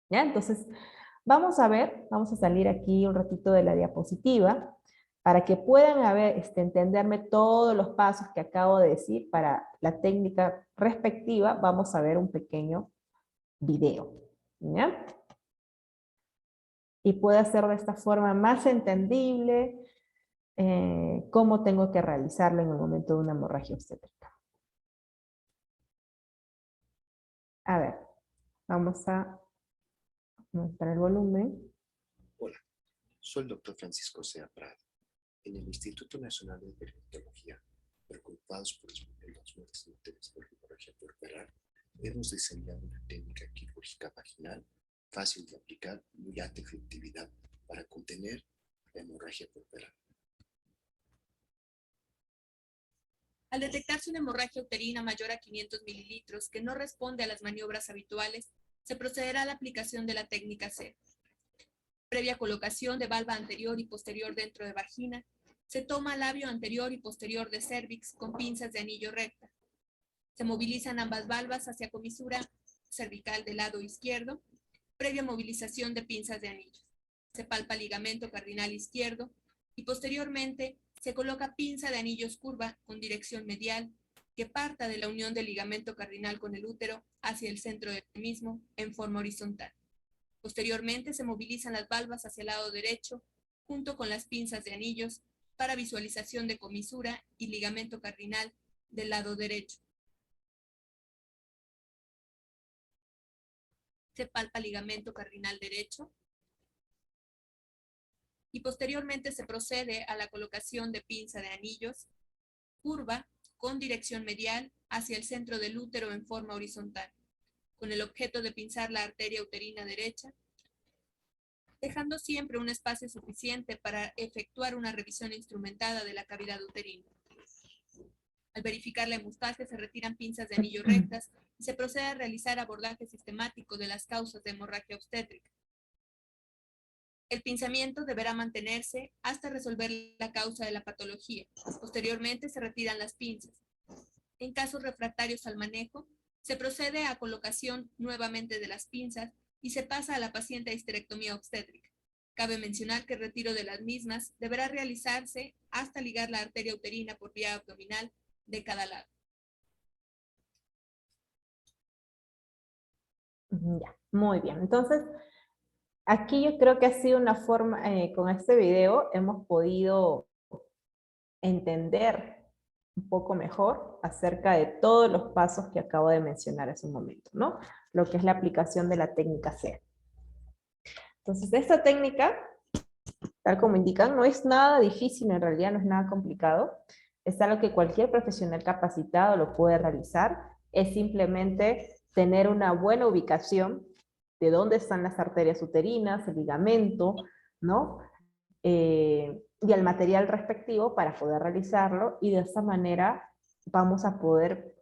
¿Ya? Entonces, vamos a salir aquí un ratito de la diapositiva para que puedan entenderme todos los pasos que acabo de decir para la técnica respectiva. Vamos a ver un pequeño video. ¿Ya? Y puede hacer de esta forma más entendible cómo tengo que realizarlo en el momento de una hemorragia obstétrica. A ver, vamos a mostrar el volumen. Hola, soy el doctor Francisco Sea Prado. En el Instituto Nacional de Periodontología, preocupados por las muertes múltiples por hemorragia puerperal, hemos diseñado una técnica quirúrgica vaginal fácil de aplicar y muy alta efectividad para contener la hemorragia puerperal. Al detectarse una hemorragia uterina mayor a 500 mililitros que no responde a las maniobras habituales, se procederá a la aplicación de la técnica C. Previa colocación de valva anterior y posterior dentro de vagina, se toma labio anterior y posterior de cérvix con pinzas de anillo recta. Se movilizan ambas valvas hacia comisura cervical del lado izquierdo, previa movilización de pinzas de anillo. Se palpa ligamento cardinal izquierdo y posteriormente se coloca pinza de anillos curva con dirección medial que parta de la unión del ligamento cardinal con el útero hacia el centro del mismo en forma horizontal. Posteriormente se movilizan las valvas hacia el lado derecho junto con las pinzas de anillos para visualización de comisura y ligamento cardinal del lado derecho. Se palpa ligamento cardinal derecho y posteriormente se procede a la colocación de pinza de anillos curva con dirección medial hacia el centro del útero en forma horizontal, con el objeto de pinzar la arteria uterina derecha, dejando siempre un espacio suficiente para efectuar una revisión instrumentada de la cavidad uterina. Al verificar la hemostasia se retiran pinzas de anillo rectas y se procede a realizar abordaje sistemático de las causas de hemorragia obstétrica. El pinzamiento deberá mantenerse hasta resolver la causa de la patología. Posteriormente se retiran las pinzas. En casos refractarios al manejo, se procede a colocación nuevamente de las pinzas y se pasa a la paciente a histerectomía obstétrica. Cabe mencionar que el retiro de las mismas deberá realizarse hasta ligar la arteria uterina por vía abdominal de cada lado. Ya, muy bien. Entonces, aquí yo creo que ha sido una forma, con este video hemos podido entender un poco mejor acerca de todos los pasos que acabo de mencionar hace un momento, ¿no? Lo que es la aplicación de la técnica C. Entonces, esta técnica, tal como indican, no es nada difícil, en realidad no es nada complicado. Es algo que cualquier profesional capacitado lo puede realizar. Es simplemente tener una buena ubicación de dónde están las arterias uterinas, el ligamento, ¿no? Y el material respectivo para poder realizarlo, y de esta manera vamos a poder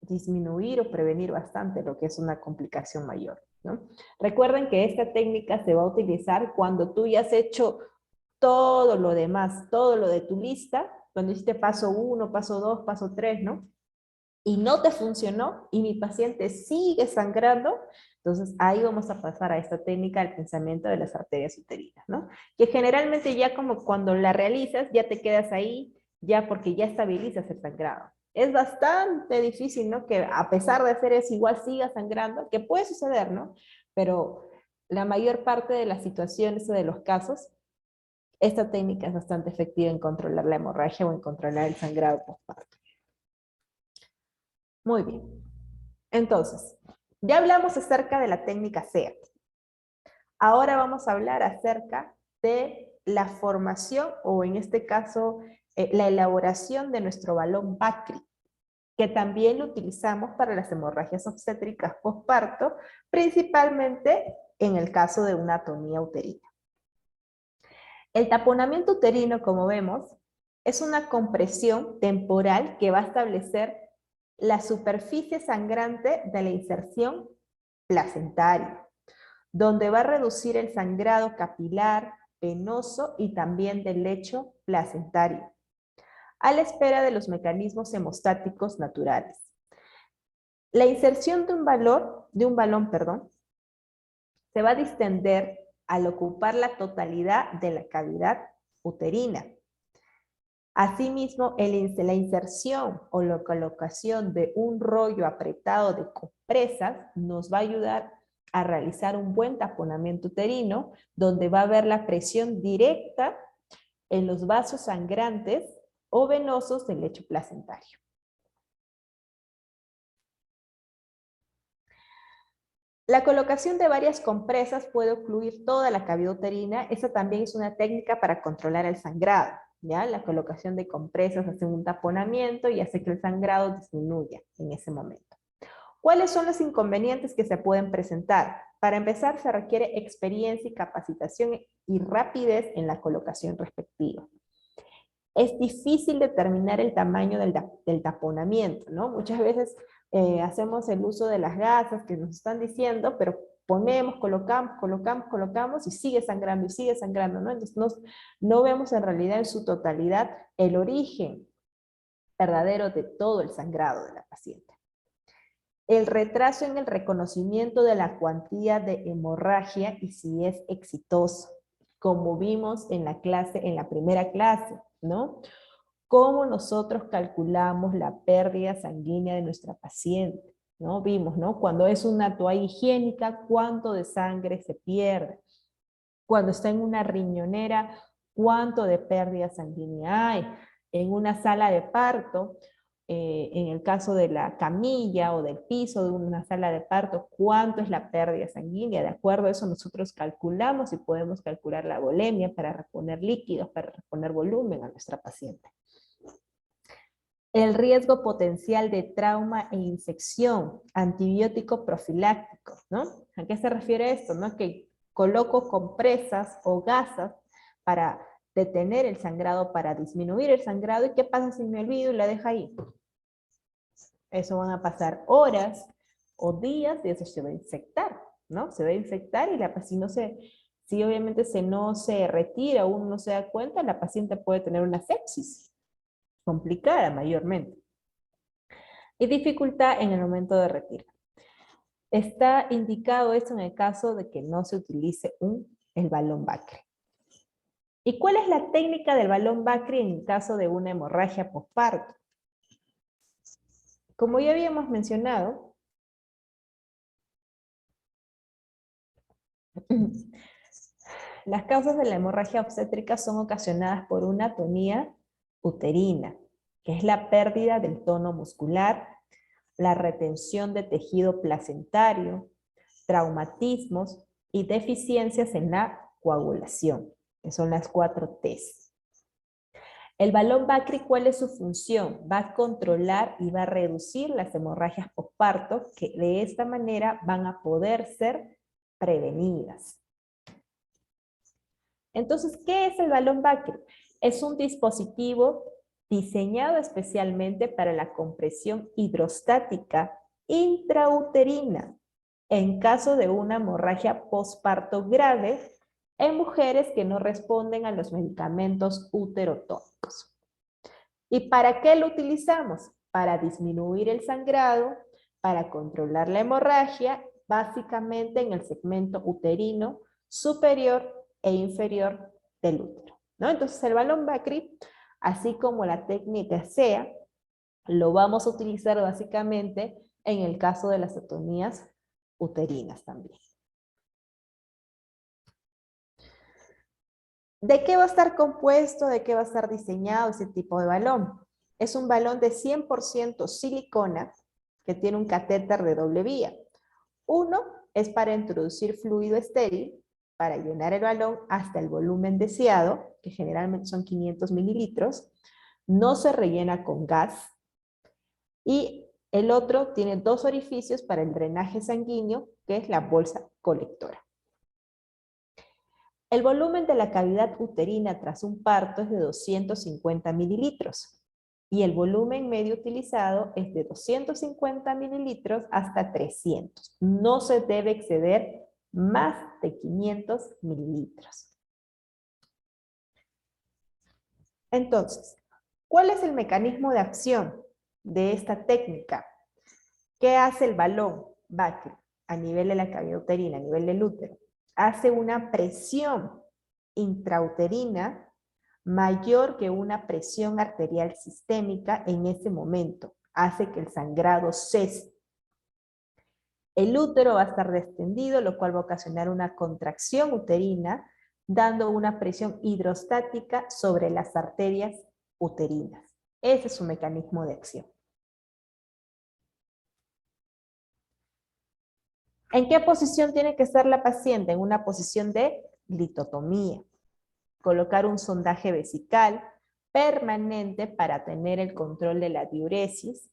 disminuir o prevenir bastante lo que es una complicación mayor, ¿no? Recuerden que esta técnica se va a utilizar cuando tú ya has hecho todo lo demás, todo lo de tu lista, cuando hiciste paso 1, paso 2, paso 3, ¿no? Y no te funcionó y mi paciente sigue sangrando, entonces ahí vamos a pasar a esta técnica del pinzamiento de las arterias uterinas, ¿no? Que generalmente ya como cuando la realizas, ya te quedas ahí, ya porque ya estabilizas el sangrado. Es bastante difícil, ¿no? Que a pesar de hacer eso, igual siga sangrando, que puede suceder, ¿no? Pero la mayor parte de las situaciones o de los casos, esta técnica es bastante efectiva en controlar la hemorragia o en controlar el sangrado postparto. Muy bien. Entonces, ya hablamos acerca de la técnica SEA. Ahora vamos a hablar acerca de la formación, o en este caso, la elaboración de nuestro balón Bakri, que también lo utilizamos para las hemorragias obstétricas postparto, principalmente en el caso de una atonía uterina. El taponamiento uterino, como vemos, es una compresión temporal que va a establecer la superficie sangrante de la inserción placentaria, donde va a reducir el sangrado capilar, venoso y también del lecho placentario, a la espera de los mecanismos hemostáticos naturales. La inserción de un balón, se va a distender al ocupar la totalidad de la cavidad uterina. Asimismo, la inserción o la colocación de un rollo apretado de compresas nos va a ayudar a realizar un buen taponamiento uterino, donde va a haber la presión directa en los vasos sangrantes o venosos del lecho placentario. La colocación de varias compresas puede ocluir toda la cavidad uterina. Esa también es una técnica para controlar el sangrado, ¿ya? La colocación de compresas hace un taponamiento y hace que el sangrado disminuya en ese momento. ¿Cuáles son los inconvenientes que se pueden presentar? Para empezar, se requiere experiencia y capacitación y rapidez en la colocación respectiva. Es difícil determinar el tamaño del taponamiento, ¿no? Muchas veces hacemos el uso de las gasas que nos están diciendo, pero ponemos, colocamos y sigue sangrando, ¿no? Entonces no vemos en realidad en su totalidad el origen verdadero de todo el sangrado de la paciente. El retraso en el reconocimiento de la cuantía de hemorragia y si es exitoso, como vimos en la primera clase, ¿no? Cómo nosotros calculamos la pérdida sanguínea de nuestra paciente, ¿no? Vimos, ¿no? Cuando es una toalla higiénica, cuánto de sangre se pierde. Cuando está en una riñonera, cuánto de pérdida sanguínea hay. En una sala de parto, en el caso de la camilla o del piso de una sala de parto, cuánto es la pérdida sanguínea. De acuerdo a eso nosotros calculamos y podemos calcular la volemia para reponer líquidos, para reponer volumen a nuestra paciente. El riesgo potencial de trauma e infección, antibiótico profiláctico, ¿no? ¿A qué se refiere esto? ¿No? Que coloco compresas o gasas para detener el sangrado, para disminuir el sangrado, ¿y qué pasa si me olvido y la dejo ahí? Eso van a pasar horas o días y eso se va a infectar, ¿no? Se va a infectar y la paciente Si obviamente no se retira o uno no se da cuenta, la paciente puede tener una sepsis complicada mayormente. Y dificultad en el momento de retirar. Está indicado esto en el caso de que no se utilice el balón Bakri. ¿Y cuál es la técnica del balón Bakri en el caso de una hemorragia posparto? Como ya habíamos mencionado, las causas de la hemorragia obstétrica son ocasionadas por una atonía uterina, que es la pérdida del tono muscular, la retención de tejido placentario, traumatismos y deficiencias en la coagulación, que son las 4 T's. El balón Bakri, ¿cuál es su función? Va a controlar y va a reducir las hemorragias posparto, que de esta manera van a poder ser prevenidas. Entonces, ¿qué es el balón Bakri? Es un dispositivo diseñado especialmente para la compresión hidrostática intrauterina en caso de una hemorragia posparto grave en mujeres que no responden a los medicamentos uterotónicos. ¿Y para qué lo utilizamos? Para disminuir el sangrado, para controlar la hemorragia, básicamente en el segmento uterino superior e inferior del útero, ¿no? Entonces el balón Bakri, así como la técnica SEA, lo vamos a utilizar básicamente en el caso de las atonías uterinas también. ¿De qué va a estar compuesto? ¿De qué va a estar diseñado ese tipo de balón? Es un balón de 100% silicona que tiene un catéter de doble vía. Uno es para introducir fluido estéril, para llenar el balón hasta el volumen deseado, que generalmente son 500 mililitros. No se rellena con gas. Y el otro tiene 2 orificios para el drenaje sanguíneo, que es la bolsa colectora. El volumen de la cavidad uterina tras un parto es de 250 mililitros y el volumen medio utilizado es de 250 mililitros hasta 300. No se debe exceder más de 500 mililitros. Entonces, ¿cuál es el mecanismo de acción de esta técnica? ¿Qué hace el balón Bakri a nivel de la cavidad uterina, a nivel del útero? Hace una presión intrauterina mayor que una presión arterial sistémica en ese momento. Hace que el sangrado cese. El útero va a estar distendido, lo cual va a ocasionar una contracción uterina, dando una presión hidrostática sobre las arterias uterinas. Ese es su mecanismo de acción. ¿En qué posición tiene que estar la paciente? En una posición de litotomía. Colocar un sondaje vesical permanente para tener el control de la diuresis.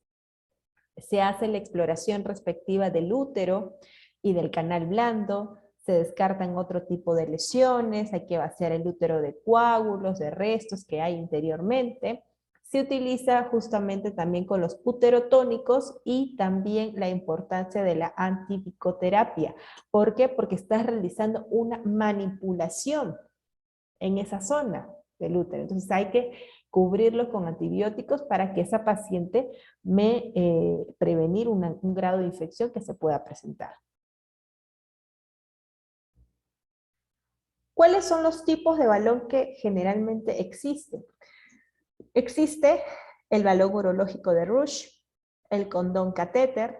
Se hace la exploración respectiva del útero y del canal blando. Se descartan otro tipo de lesiones. Hay que vaciar el útero de coágulos, de restos que hay interiormente. Se utiliza justamente también con los uterotónicos y también la importancia de la antibicoterapia. ¿Por qué? Porque estás realizando una manipulación en esa zona del útero. Entonces hay que cubrirlo con antibióticos para que esa paciente prevenir un grado de infección que se pueda presentar. ¿Cuáles son los tipos de balón que generalmente existen? Existe el balón urológico de Rush, el condón catéter,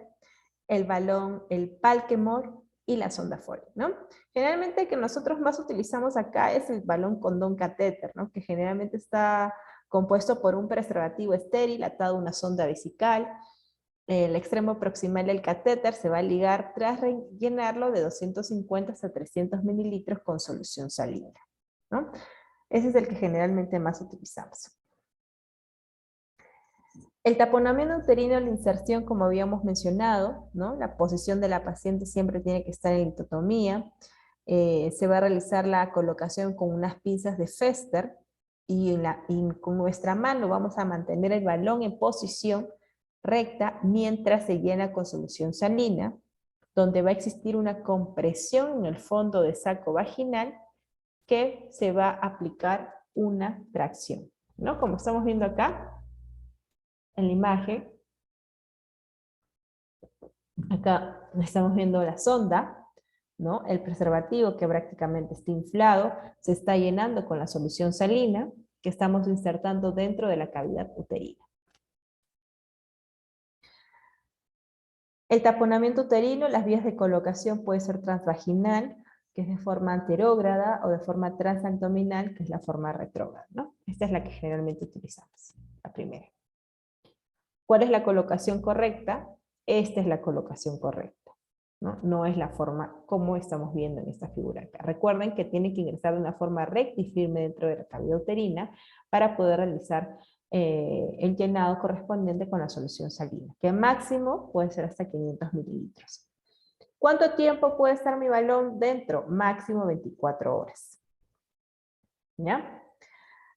el balón, el Palkemore y la sonda Foley, ¿no? Generalmente el que nosotros más utilizamos acá es el balón condón catéter, ¿no? Que generalmente está compuesto por un preservativo estéril atado a una sonda vesical. El extremo proximal del catéter se va a ligar tras rellenarlo de 250 hasta 300 mililitros con solución salina, ¿no? Ese es el que generalmente más utilizamos. El taponamiento uterino, la inserción, como habíamos mencionado, ¿no? La posición de la paciente siempre tiene que estar en litotomía. Se va a realizar la colocación con unas pinzas de Fester y con nuestra mano vamos a mantener el balón en posición recta mientras se llena con solución salina, donde va a existir una compresión en el fondo del saco vaginal que se va a aplicar una tracción, ¿no? Como estamos viendo acá en la imagen, acá estamos viendo la sonda, ¿no? El preservativo que prácticamente está inflado, se está llenando con la solución salina que estamos insertando dentro de la cavidad uterina. El taponamiento uterino, las vías de colocación puede ser transvaginal, que es de forma anterógrada, o de forma transabdominal, que es la forma retrógrada, ¿no? Esta es la que generalmente utilizamos, la primera. ¿Cuál es la colocación correcta? Esta es la colocación correcta, ¿no? No es la forma como estamos viendo en esta figura acá. Recuerden que tiene que ingresar de una forma recta y firme dentro de la cavidad uterina para poder realizar el llenado correspondiente con la solución salina, que máximo puede ser hasta 500 mililitros. ¿Cuánto tiempo puede estar mi balón dentro? Máximo 24 horas. ¿Ya?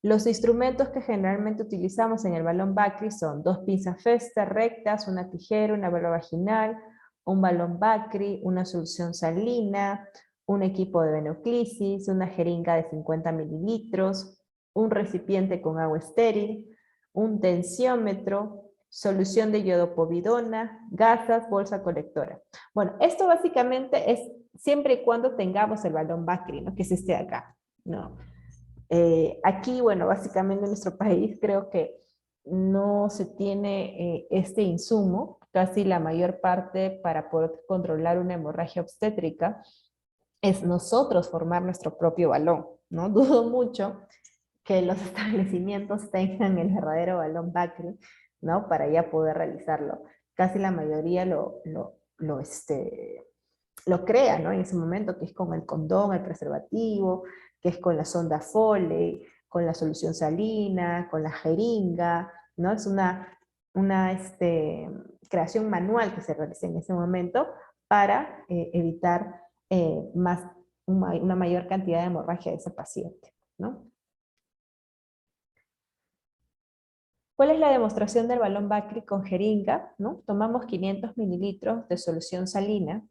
Los instrumentos que generalmente utilizamos en el balón Bakri son 2 pinzas Fester rectas, una tijera, una vela vaginal, un balón Bakri, una solución salina, un equipo de venoclisis, una jeringa de 50 mililitros, un recipiente con agua estéril, un tensiómetro, solución de iodopovidona, gasas, bolsa colectora. Bueno, esto básicamente es siempre y cuando tengamos el balón Bakri, ¿no? Que es este de acá, ¿no? Aquí, bueno, básicamente en nuestro país creo que no se tiene este insumo, casi la mayor parte para poder controlar una hemorragia obstétrica, es nosotros formar nuestro propio balón, ¿no? Dudo mucho que los establecimientos tengan el verdadero balón Bakri, ¿no? Para ya poder realizarlo. Casi la mayoría lo crea, ¿no? En ese momento, que es con el condón, el preservativo, que es con la sonda Foley, con la solución salina, con la jeringa, ¿no? Es una creación manual que se realiza en ese momento para evitar una mayor cantidad de hemorragia de ese paciente, ¿no? ¿Cuál es la demostración del balón Bakri con jeringa? ¿No? Tomamos 500 mililitros de solución salina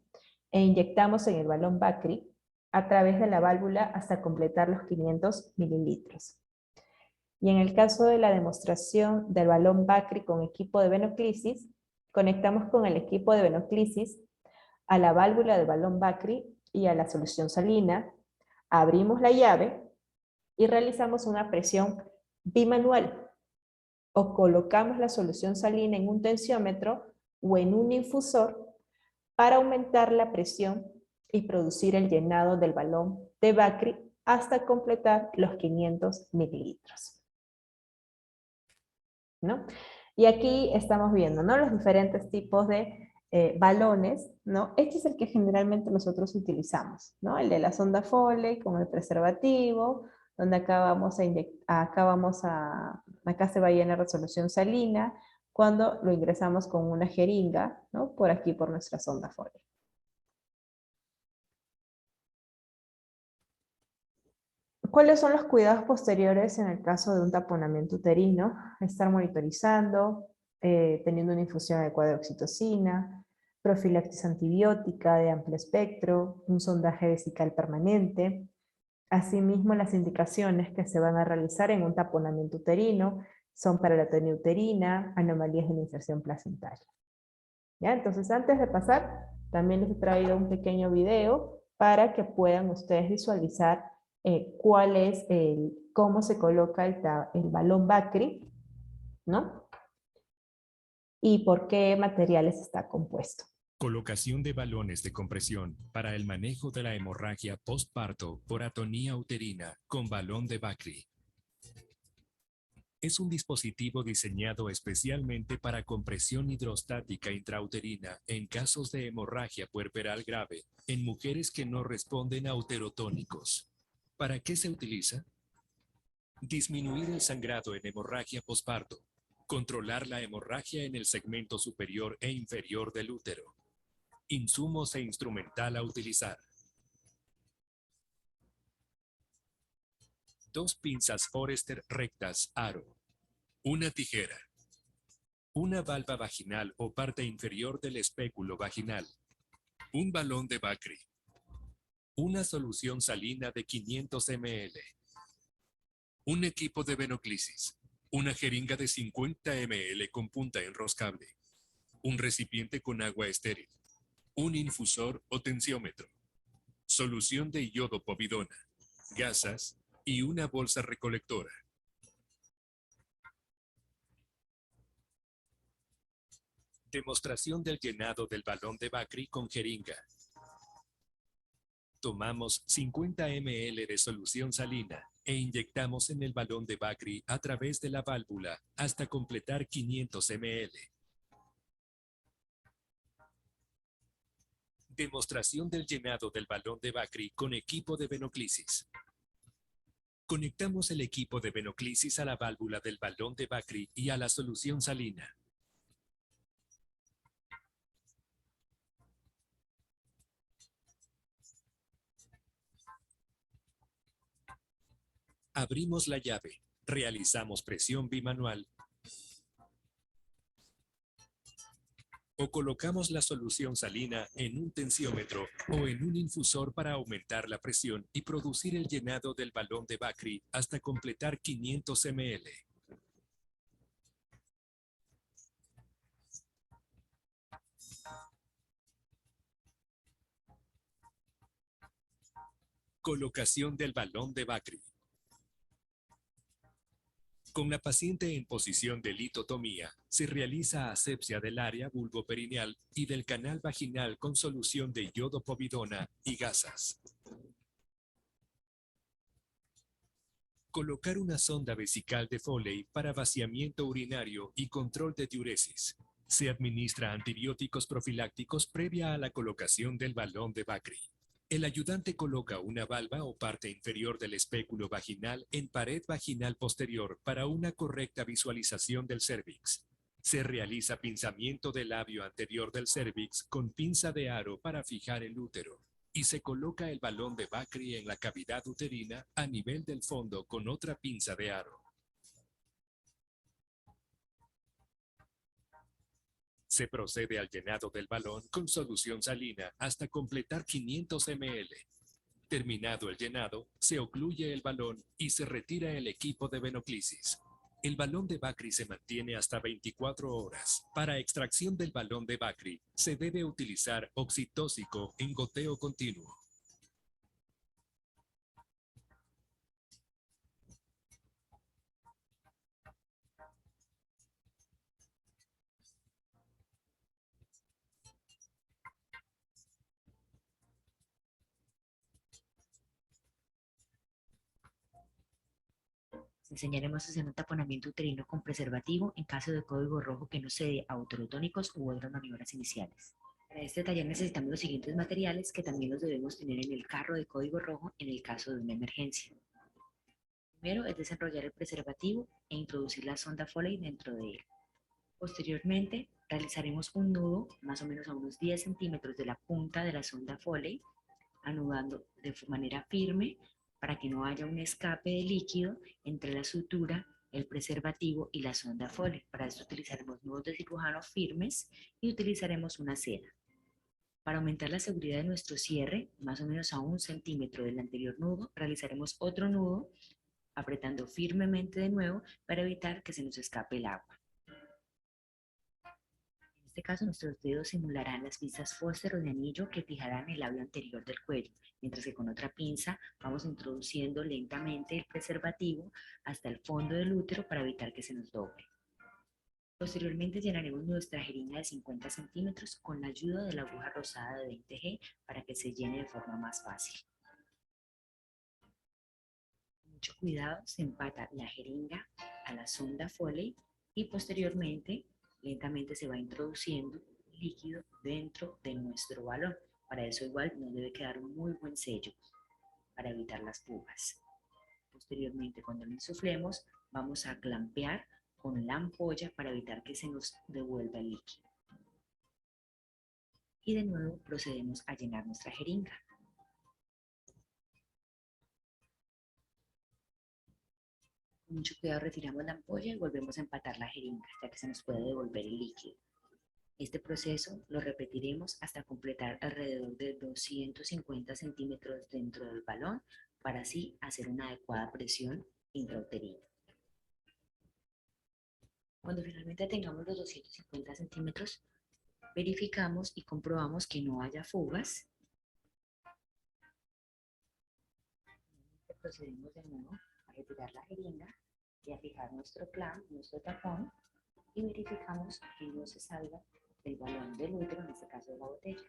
e inyectamos en el balón Bakri a través de la válvula hasta completar los 500 mililitros. Y en el caso de la demostración del balón Bakri con equipo de venoclisis, conectamos con el equipo de venoclisis a la válvula del balón Bakri y a la solución salina, abrimos la llave y realizamos una presión bimanual, o colocamos la solución salina en un tensiómetro o en un infusor para aumentar la presión y producir el llenado del balón de Bakri hasta completar los 500 mililitros, ¿no? Y aquí estamos viendo, ¿no? Los diferentes tipos de balones, ¿no? Este es el que generalmente nosotros utilizamos, ¿no? El de la sonda Foley con el preservativo, donde acá se va a llenar la solución salina, cuando lo ingresamos con una jeringa, ¿no? Por aquí, por nuestra sonda Foley. ¿Cuáles son los cuidados posteriores en el caso de un taponamiento uterino? Estar monitorizando, teniendo una infusión adecuada de oxitocina, profilaxis antibiótica de amplio espectro, un sondaje vesical permanente. Asimismo, las indicaciones que se van a realizar en un taponamiento uterino son para la tonía uterina, anomalías de la inserción placentaria. ¿Ya? Entonces, antes de pasar, también les he traído un pequeño video para que puedan ustedes visualizar cómo se coloca el balón Bakri, ¿no? Y por qué materiales está compuesto. Colocación de balones de compresión para el manejo de la hemorragia postparto por atonía uterina con balón de Bakri. Es un dispositivo diseñado especialmente para compresión hidrostática intrauterina en casos de hemorragia puerperal grave en mujeres que no responden a uterotónicos. ¿Para qué se utiliza? Disminuir el sangrado en hemorragia postparto. Controlar la hemorragia en el segmento superior e inferior del útero. Insumos e instrumental a utilizar. 2 pinzas Forester rectas aro. Una tijera. Una valva vaginal o parte inferior del espéculo vaginal. Un balón de Bakri. Una solución salina de 500 ml. Un equipo de venoclisis. Una jeringa de 50 ml con punta enroscable. Un recipiente con agua estéril. Un infusor o tensiómetro. Solución de iodopovidona. Gasas y una bolsa recolectora. Demostración del llenado del balón de Bakri con jeringa. Tomamos 50 ml de solución salina e inyectamos en el balón de Bakri a través de la válvula hasta completar 500 ml. Demostración del llenado del balón de Bakri con equipo de venoclisis. Conectamos el equipo de venoclisis a la válvula del balón de Bakri y a la solución salina. Abrimos la llave, realizamos presión bimanual o colocamos la solución salina en un tensiómetro o en un infusor para aumentar la presión y producir el llenado del balón de Bakri hasta completar 500 ml. Colocación del balón de Bakri. Con la paciente en posición de litotomía, se realiza asepsia del área vulvoperineal y del canal vaginal con solución de iodopovidona y gasas. Colocar una sonda vesical de Foley para vaciamiento urinario y control de diuresis. Se administra antibióticos profilácticos previa a la colocación del balón de Bakri. El ayudante coloca una valva o parte inferior del espéculo vaginal en pared vaginal posterior para una correcta visualización del cérvix. Se realiza pinzamiento del labio anterior del cérvix con pinza de aro para fijar el útero y se coloca el balón de Bakri en la cavidad uterina a nivel del fondo con otra pinza de aro. Se procede al llenado del balón con solución salina hasta completar 500 ml. Terminado el llenado, se ocluye el balón y se retira el equipo de venoclisis. El balón de Bakri se mantiene hasta 24 horas. Para extracción del balón de Bakri, se debe utilizar oxitóxico en goteo continuo. Enseñaremos a hacer un taponamiento uterino con preservativo en caso de código rojo que no se dé a uterotónicos u otras maniobras iniciales. Para este taller necesitamos los siguientes materiales que también los debemos tener en el carro de código rojo en el caso de una emergencia. Primero es desenrollar el preservativo e introducir la sonda Foley dentro de él. Posteriormente realizaremos un nudo más o menos a unos 10 centímetros de la punta de la sonda Foley, anudando de manera firme para que no haya un escape de líquido entre la sutura, el preservativo y la sonda Foley. Para esto utilizaremos nudos de cirujano firmes y utilizaremos una seda. Para aumentar la seguridad de nuestro cierre, más o menos a 1 centímetro del anterior nudo, realizaremos otro nudo apretando firmemente de nuevo para evitar que se nos escape el agua. En este caso, nuestros dedos simularán las pinzas Foster de anillo que fijarán el labio anterior del cuello, mientras que con otra pinza vamos introduciendo lentamente el preservativo hasta el fondo del útero para evitar que se nos doble. Posteriormente llenaremos nuestra jeringa de 50 centímetros con la ayuda de la aguja rosada de 20G para que se llene de forma más fácil. Con mucho cuidado se empata la jeringa a la sonda Foley y posteriormente lentamente se va introduciendo líquido dentro de nuestro balón. Para eso igual nos debe quedar un muy buen sello para evitar las fugas. Posteriormente, cuando lo insuflemos, vamos a clampear con la ampolla para evitar que se nos devuelva el líquido. Y de nuevo procedemos a llenar nuestra jeringa. Con mucho cuidado retiramos la ampolla y volvemos a empatar la jeringa hasta que se nos pueda devolver el líquido. Este proceso lo repetiremos hasta completar alrededor de 250 centímetros dentro del balón para así hacer una adecuada presión intrauterina. Cuando finalmente tengamos los 250 centímetros, verificamos y comprobamos que no haya fugas. Procedemos de nuevo a retirar la jeringa y a fijar nuestro clamp, nuestro tapón, y verificamos que no se salga del balón del útero, en este caso de la botella.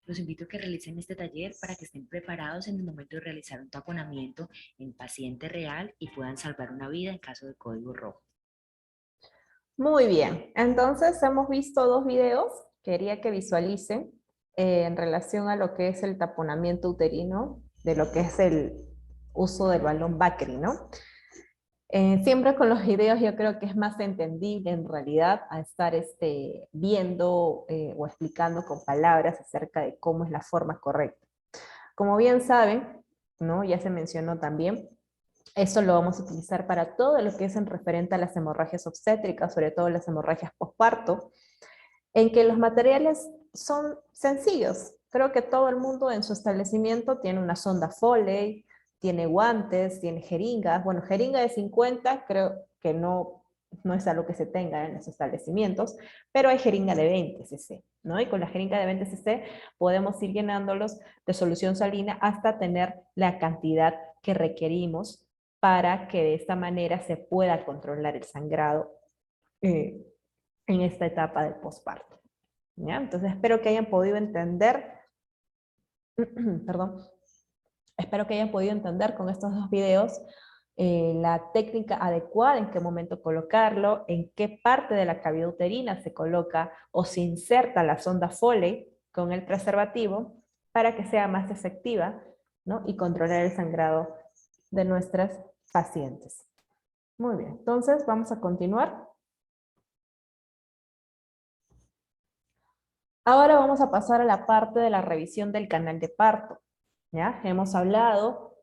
Los invito a que realicen este taller para que estén preparados en el momento de realizar un taponamiento en paciente real y puedan salvar una vida en caso de código rojo. Muy bien, entonces hemos visto 2 videos. Quería que visualicen en relación a lo que es el taponamiento uterino, de lo que es el uso del balón Bakri, ¿no? Siempre con los videos yo creo que es más entendible en realidad a estar viendo o explicando con palabras acerca de cómo es la forma correcta. Como bien saben, ¿no? Ya se mencionó también, esto lo vamos a utilizar para todo lo que es en referente a las hemorragias obstétricas, sobre todo las hemorragias posparto, en que los materiales son sencillos. Creo que todo el mundo en su establecimiento tiene una sonda Foley, tiene guantes, tiene jeringas. Bueno, jeringa de 50 creo que no es algo que se tenga en los establecimientos, pero hay jeringa de 20 cc, ¿no? Y con la jeringa de 20 cc podemos ir llenándolos de solución salina hasta tener la cantidad que requerimos para que de esta manera se pueda controlar el sangrado en esta etapa del posparto. ¿Ya? Entonces espero que hayan podido entender, perdón, espero que hayan podido entender con estos 2 videos la técnica adecuada, en qué momento colocarlo, en qué parte de la cavidad uterina se coloca o se inserta la sonda Foley con el preservativo para que sea más efectiva, ¿no? Y controlar el sangrado de nuestras pacientes. Muy bien, entonces vamos a continuar. Ahora vamos a pasar a la parte de la revisión del canal de parto. ¿Ya? Hemos hablado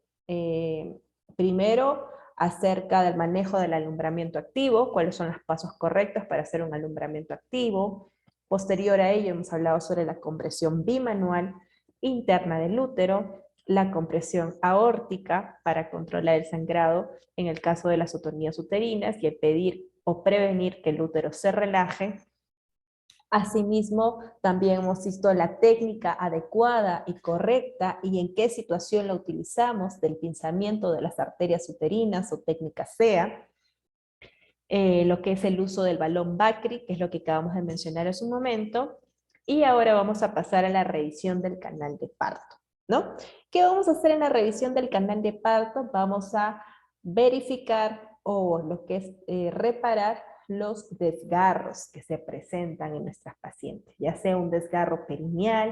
primero acerca del manejo del alumbramiento activo, cuáles son los pasos correctos para hacer un alumbramiento activo. Posterior a ello hemos hablado sobre la compresión bimanual interna del útero, la compresión aórtica para controlar el sangrado en el caso de las otonías uterinas y impedir o prevenir que el útero se relaje. Asimismo, también hemos visto la técnica adecuada y correcta y en qué situación la utilizamos del pinzamiento de las arterias uterinas o técnica SEA, lo que es el uso del balón Bakri, que es lo que acabamos de mencionar hace un momento, y ahora vamos a pasar a la revisión del canal de parto, ¿no? ¿Qué vamos a hacer en la revisión del canal de parto? Vamos a verificar o lo que es reparar los desgarros que se presentan en nuestras pacientes, ya sea un desgarro perineal,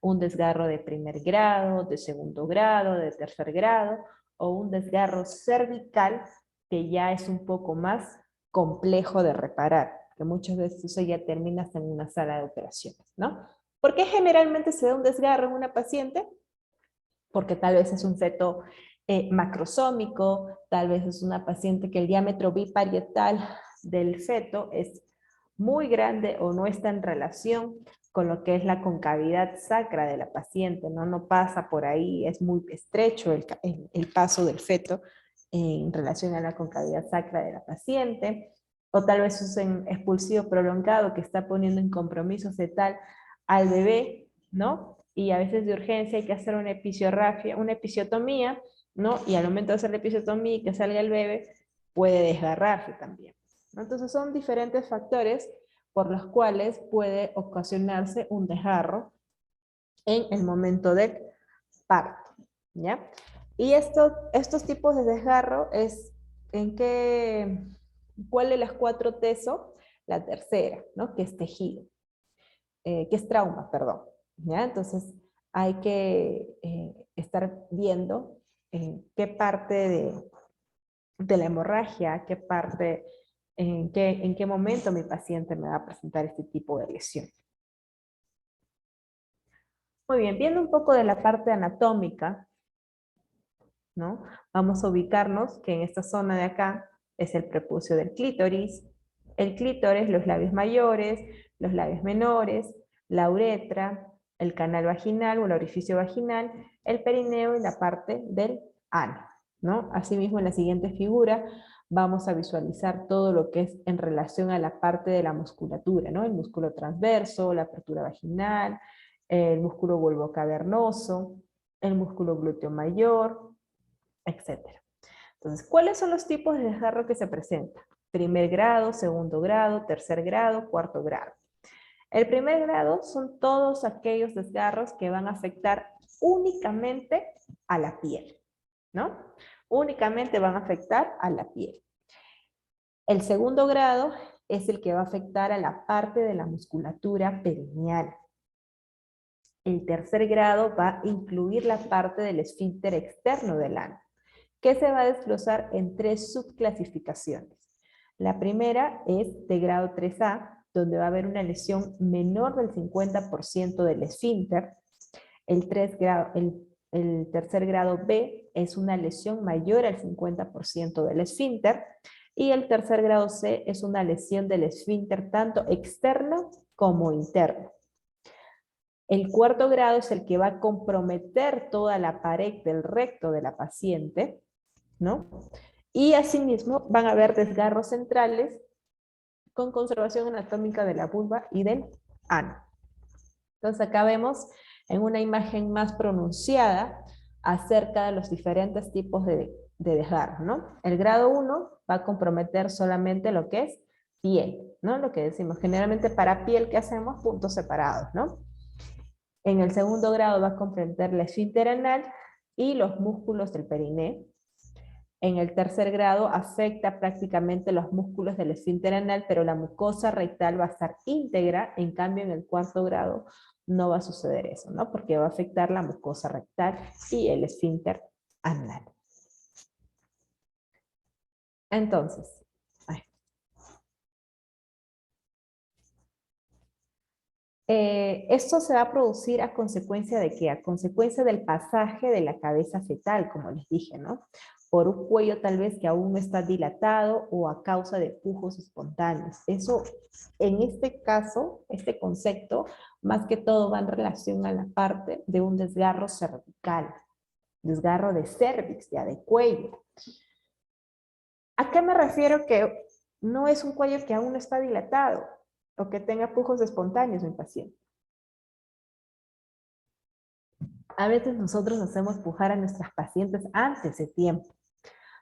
un desgarro de primer grado, de segundo grado, de tercer grado, o un desgarro cervical que ya es un poco más complejo de reparar, que muchas veces eso ya termina hasta en una sala de operaciones, ¿no? ¿Por qué generalmente se da un desgarro en una paciente? Porque tal vez es un feto macrosómico, tal vez es una paciente que el diámetro biparietal del feto es muy grande o no está en relación con lo que es la concavidad sacra de la paciente, ¿no? No pasa por ahí, es muy estrecho el paso del feto en relación a la concavidad sacra de la paciente, o tal vez es un expulsivo prolongado que está poniendo en compromiso fetal al bebé, ¿no? Y a veces de urgencia hay que hacer una episiografía, una episiotomía, ¿no? Y al momento de hacer la episiotomía y que salga el bebé, puede desgarrarse también, ¿no? Entonces son diferentes factores por los cuales puede ocasionarse un desgarro en el momento del parto, ¿ya? Y estos tipos de desgarro es ¿cuál de las 4 teso? La tercera, ¿no? Que es tejido, que es trauma, perdón, ¿ya? Entonces hay que estar viendo qué parte de la hemorragia, qué parte, en qué momento mi paciente me va a presentar este tipo de lesión. Muy bien, viendo un poco de la parte anatómica, ¿no? Vamos a ubicarnos que en esta zona de acá es el prepucio del clítoris, el clítoris, los labios mayores, los labios menores, la uretra, el canal vaginal o el orificio vaginal, el perineo y la parte del ano, ¿no? Asimismo, en la siguiente figura vamos a visualizar todo lo que es en relación a la parte de la musculatura, ¿no? El músculo transverso, la apertura vaginal, el músculo vulvocavernoso, el músculo glúteo mayor, etc. Entonces, ¿cuáles son los tipos de desgarro que se presentan? Primer grado, segundo grado, tercer grado, cuarto grado. El primer grado son todos aquellos desgarros que van a afectar únicamente a la piel, ¿no? Únicamente van a afectar a la piel. El segundo grado es el que va a afectar a la parte de la musculatura perineal. El tercer grado va a incluir la parte del esfínter externo del ano, que se va a desglosar en 3 subclasificaciones. La primera es de grado 3A, donde va a haber una lesión menor del 50% del esfínter. El tercer grado B es una lesión mayor al 50% del esfínter. Y el tercer grado C es una lesión del esfínter tanto externo como interno. El cuarto grado es el que va a comprometer toda la pared del recto de la paciente, ¿no? Y asimismo van a haber desgarros centrales con conservación anatómica de la vulva y del ano. Entonces acá vemos en una imagen más pronunciada acerca de los diferentes tipos de desgarro, ¿no? El grado 1 va a comprometer solamente lo que es piel, ¿no? Lo que decimos, generalmente para piel, ¿qué hacemos? Puntos separados, ¿no? En el segundo grado va a comprender la esfínter anal y los músculos del periné. En el tercer grado afecta prácticamente los músculos del esfínter anal, pero la mucosa rectal va a estar íntegra. En cambio, en el cuarto grado no va a suceder eso, ¿no? Porque va a afectar la mucosa rectal y el esfínter anal. Entonces, esto se va a producir a consecuencia de qué? A consecuencia del pasaje de la cabeza fetal, como les dije, ¿no? Por un cuello tal vez que aún no está dilatado o a causa de pujos espontáneos. Eso, en este caso, este concepto, más que todo va en relación a la parte de un desgarro cervical, desgarro de cervix, ya de cuello. ¿A qué me refiero que no es un cuello que aún no está dilatado o que tenga pujos espontáneos en paciente? A veces nosotros hacemos pujar a nuestras pacientes antes de tiempo.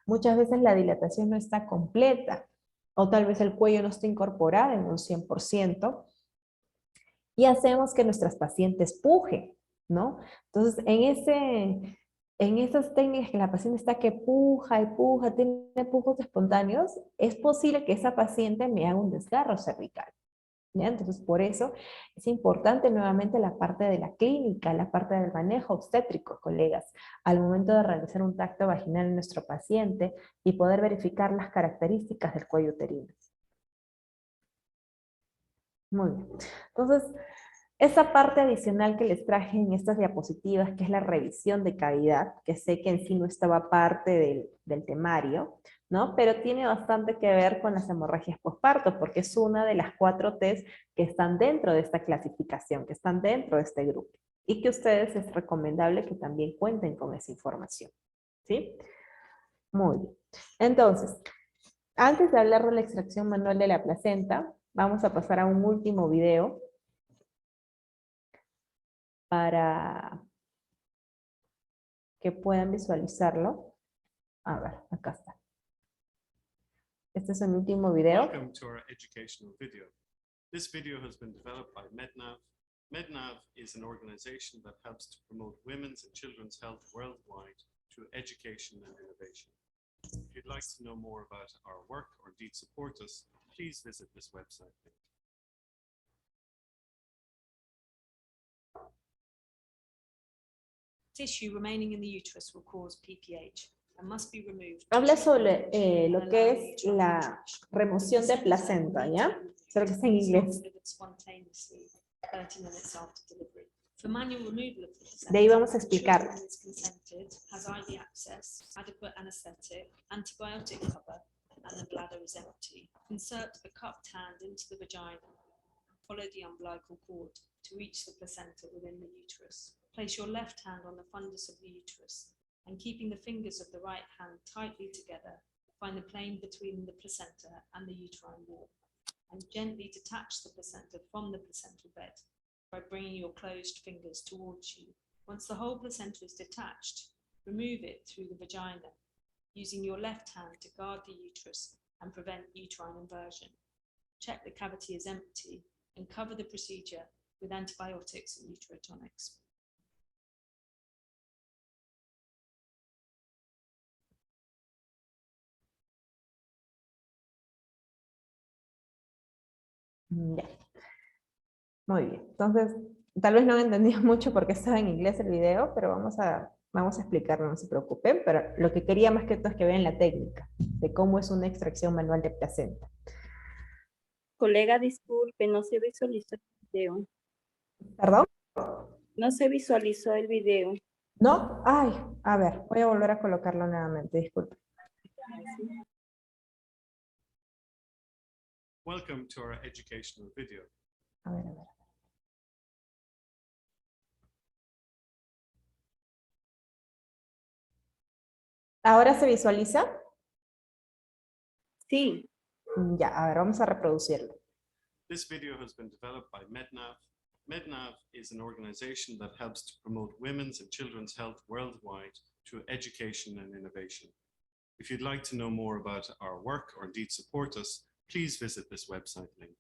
Muchas veces la dilatación no está completa, o tal vez el cuello no está incorporado en un 100%, y hacemos que nuestras pacientes pujen, ¿no? Entonces, en esas técnicas que la paciente está que puja y puja, tiene pujos espontáneos, es posible que esa paciente me haga un desgarro cervical. ¿Ya? Entonces, por eso es importante nuevamente la parte de la clínica, la parte del manejo obstétrico, colegas, al momento de realizar un tacto vaginal en nuestro paciente y poder verificar las características del cuello uterino. Muy bien. Entonces, esa parte adicional que les traje en estas diapositivas, que es la revisión de cavidad, que sé que en sí no estaba parte del temario, ¿no? Pero tiene bastante que ver con las hemorragias posparto, porque es una de las 4 T's que están dentro de esta clasificación, que están dentro de este grupo, y que ustedes es recomendable que también cuenten con esa información, ¿sí? Muy bien. Entonces, antes de hablar de la extracción manual de la placenta, vamos a pasar a un último video para que puedan visualizarlo. A ver, acá está. Este es el último video. Welcome to our educational video. This video has been developed by MedNav. MedNav is an organization that helps to promote women's and children's health worldwide through education and innovation. If you'd like to know more about our work or indeed support us, please visit this website link. Tissue remaining in the uterus will cause PPH and must be removed. Habla sobre lo que es la remoción de placenta, ¿ya? Solo que está en inglés. For manual removal of the placenta, De ahí vamos a explicarlo. children is consented, has IV access, adequate anesthetic, antibiotic cover, and the bladder is empty. Insert a cupped hand into the vagina. follow the umbilical cord to reach the placenta within the uterus. Place your left hand on the fundus of the uterus and keeping the fingers of the right hand tightly together, find the plane between the placenta and the uterine wall and gently detach the placenta from the placental bed by bringing your closed fingers towards you. Once the whole placenta is detached, remove it through the vagina, using your left hand to guard the uterus and prevent uterine inversion. Check the cavity is empty and cover the procedure with antibiotics and uterotonics. Ya. Muy bien. Entonces, tal vez no han entendido mucho porque estaba en inglés el video, pero vamos a explicarlo, no se preocupen. Pero lo que quería más que todo es que vean la técnica de cómo es una extracción manual de placenta. Colega, disculpe, no se visualizó el video. ¿Perdón? No se visualizó el video. ¿No? Ay, a ver, voy a volver a colocarlo nuevamente, disculpe. Welcome to our educational video. A ver, a ver. ¿Ahora se visualiza? Sí. Ya, a ver, vamos a reproducirlo. This video has been developed by MedNav. MedNav is an organization that helps to promote women's and children's health worldwide through education and innovation. If you'd like to know more about our work or indeed support us, please visit this website link.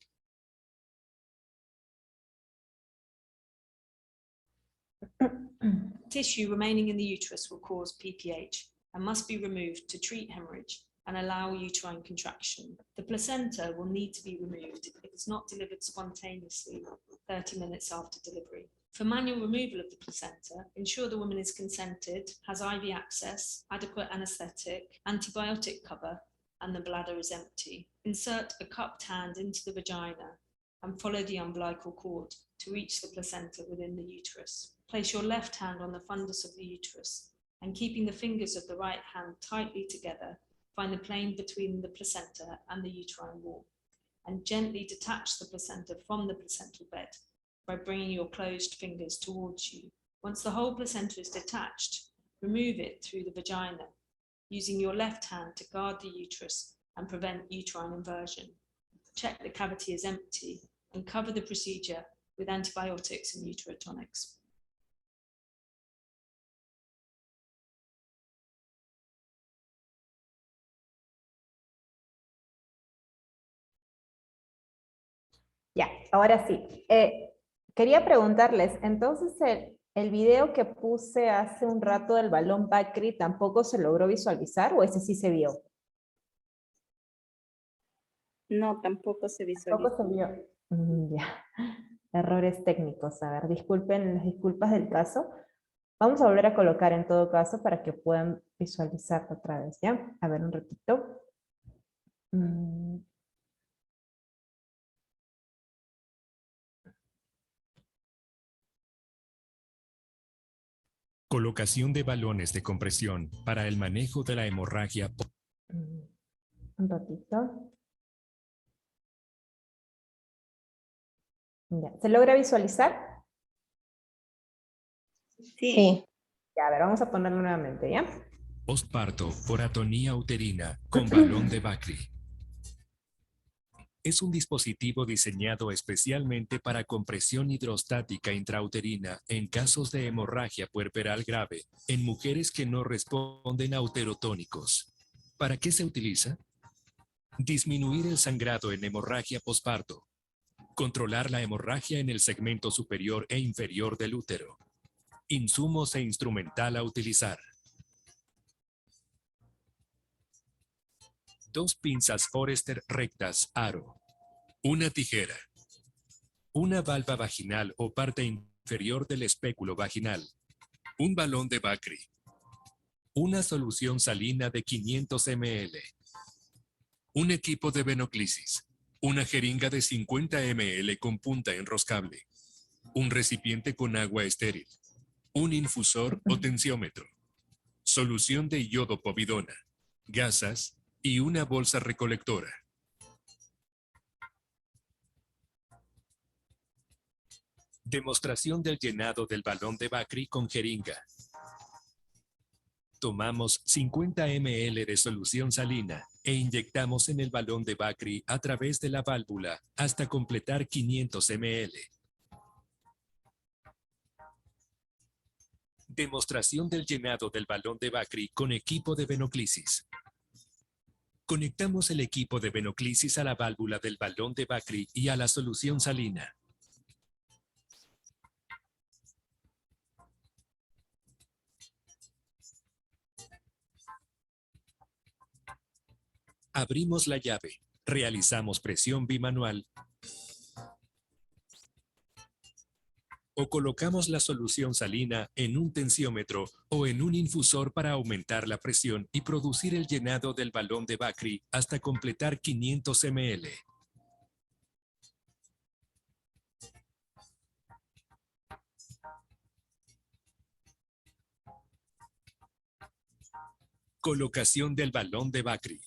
Tissue remaining in the uterus will cause PPH and must be removed to treat hemorrhage and allow uterine contraction. The placenta will need to be removed if it's not delivered spontaneously 30 minutes after delivery. For manual removal of the placenta, ensure the woman is consented, has IV access, adequate anesthetic, antibiotic cover, and the bladder is empty. Insert a cupped hand into the vagina and follow the umbilical cord to reach the placenta within the uterus. Place your left hand on the fundus of the uterus and keeping the fingers of the right hand tightly together, find the plane between the placenta and the uterine wall and gently detach the placenta from the placental bed by bringing your closed fingers towards you. Once the whole placenta is detached, remove it through the vagina, using your left hand to guard the uterus and prevent uterine inversion. Check the cavity is empty and cover the procedure with antibiotics and uterotonics. Ya, ahora sí. Quería preguntarles, entonces el video que puse hace un rato del balón Bakri, ¿tampoco se logró visualizar o ese sí se vio? No, tampoco se Tampoco visualizó. se vio. Ya, errores técnicos. A ver, disculpen las disculpas del caso. Vamos a volver a colocar en todo caso para que puedan visualizarlo otra vez, ¿ya? A ver, un ratito. Colocación de balones de compresión para el manejo de la hemorragia. Un ratito. Ya. ¿Se logra visualizar? Sí. Ya, a ver, vamos a ponerlo nuevamente, ¿ya? Postparto por atonía uterina con balón de Bakri. Es un dispositivo diseñado especialmente para compresión hidrostática intrauterina en casos de hemorragia puerperal grave en mujeres que no responden a uterotónicos. ¿Para qué se utiliza? Disminuir el sangrado en hemorragia posparto. Controlar la hemorragia en el segmento superior e inferior del útero. Insumos e instrumental a utilizar. 2 pinzas Forester rectas aro. Una tijera. Una valva vaginal o parte inferior del espéculo vaginal. Un balón de Bakri. Una solución salina de 500 ml. Un equipo de venoclisis. Una jeringa de 50 ml con punta enroscable. Un recipiente con agua estéril. Un infusor o tensiómetro. Solución de iodopovidona. Gasas y una bolsa recolectora. Demostración del llenado del balón de Bakri con jeringa. Tomamos 50 ml de solución salina e inyectamos en el balón de Bakri a través de la válvula hasta completar 500 ml. Demostración del llenado del balón de Bakri con equipo de venoclisis. Conectamos el equipo de venoclisis a la válvula del balón de Bakri y a la solución salina. Abrimos la llave, realizamos presión bimanual o colocamos la solución salina en un tensiómetro o en un infusor para aumentar la presión y producir el llenado del balón de Bakri hasta completar 500 ml. Colocación del balón de Bakri.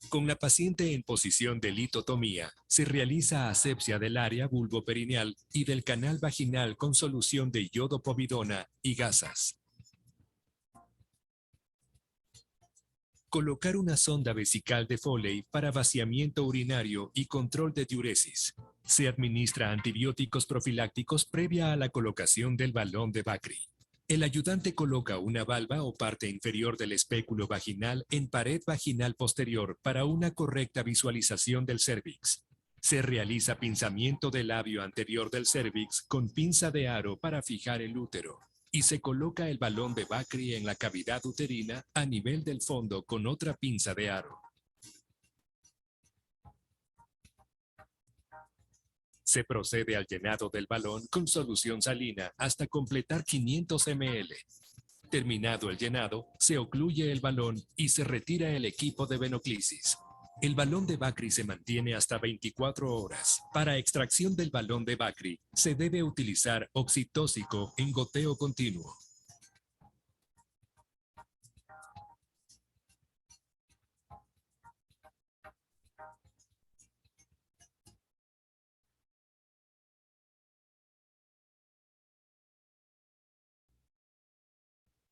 Con la paciente en posición de litotomía, se realiza asepsia del área vulvoperineal y del canal vaginal con solución de iodopovidona y gasas. Colocar una sonda vesical de Foley para vaciamiento urinario y control de diuresis. Se administra antibióticos profilácticos previa a la colocación del balón de Bakri. El ayudante coloca una valva o parte inferior del espéculo vaginal en pared vaginal posterior para una correcta visualización del cérvix. Se realiza pinzamiento del labio anterior del cérvix con pinza de aro para fijar el útero y se coloca el balón de Bakri en la cavidad uterina a nivel del fondo con otra pinza de aro. Se procede al llenado del balón con solución salina hasta completar 500 ml. Terminado el llenado, se ocluye el balón y se retira el equipo de venoclisis. El balón de Bakri se mantiene hasta 24 horas. Para extracción del balón de Bakri, se debe utilizar oxitóxico en goteo continuo.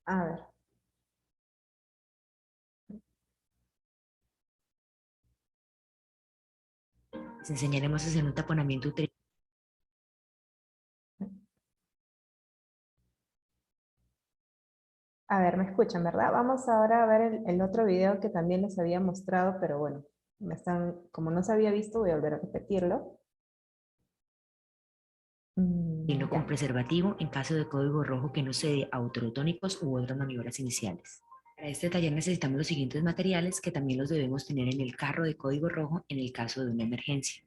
A ver. Les enseñaremos a hacer un taponamiento uterino. A ver, me escuchan, ¿verdad? Vamos ahora a ver el otro video que también les había mostrado, pero bueno, como no se había visto, voy a volver a repetirlo. Con Ya. preservativo en caso de código rojo que no cede a uterotónicos u otras maniobras iniciales. Para este taller necesitamos los siguientes materiales que también los debemos tener en el carro de código rojo en el caso de una emergencia.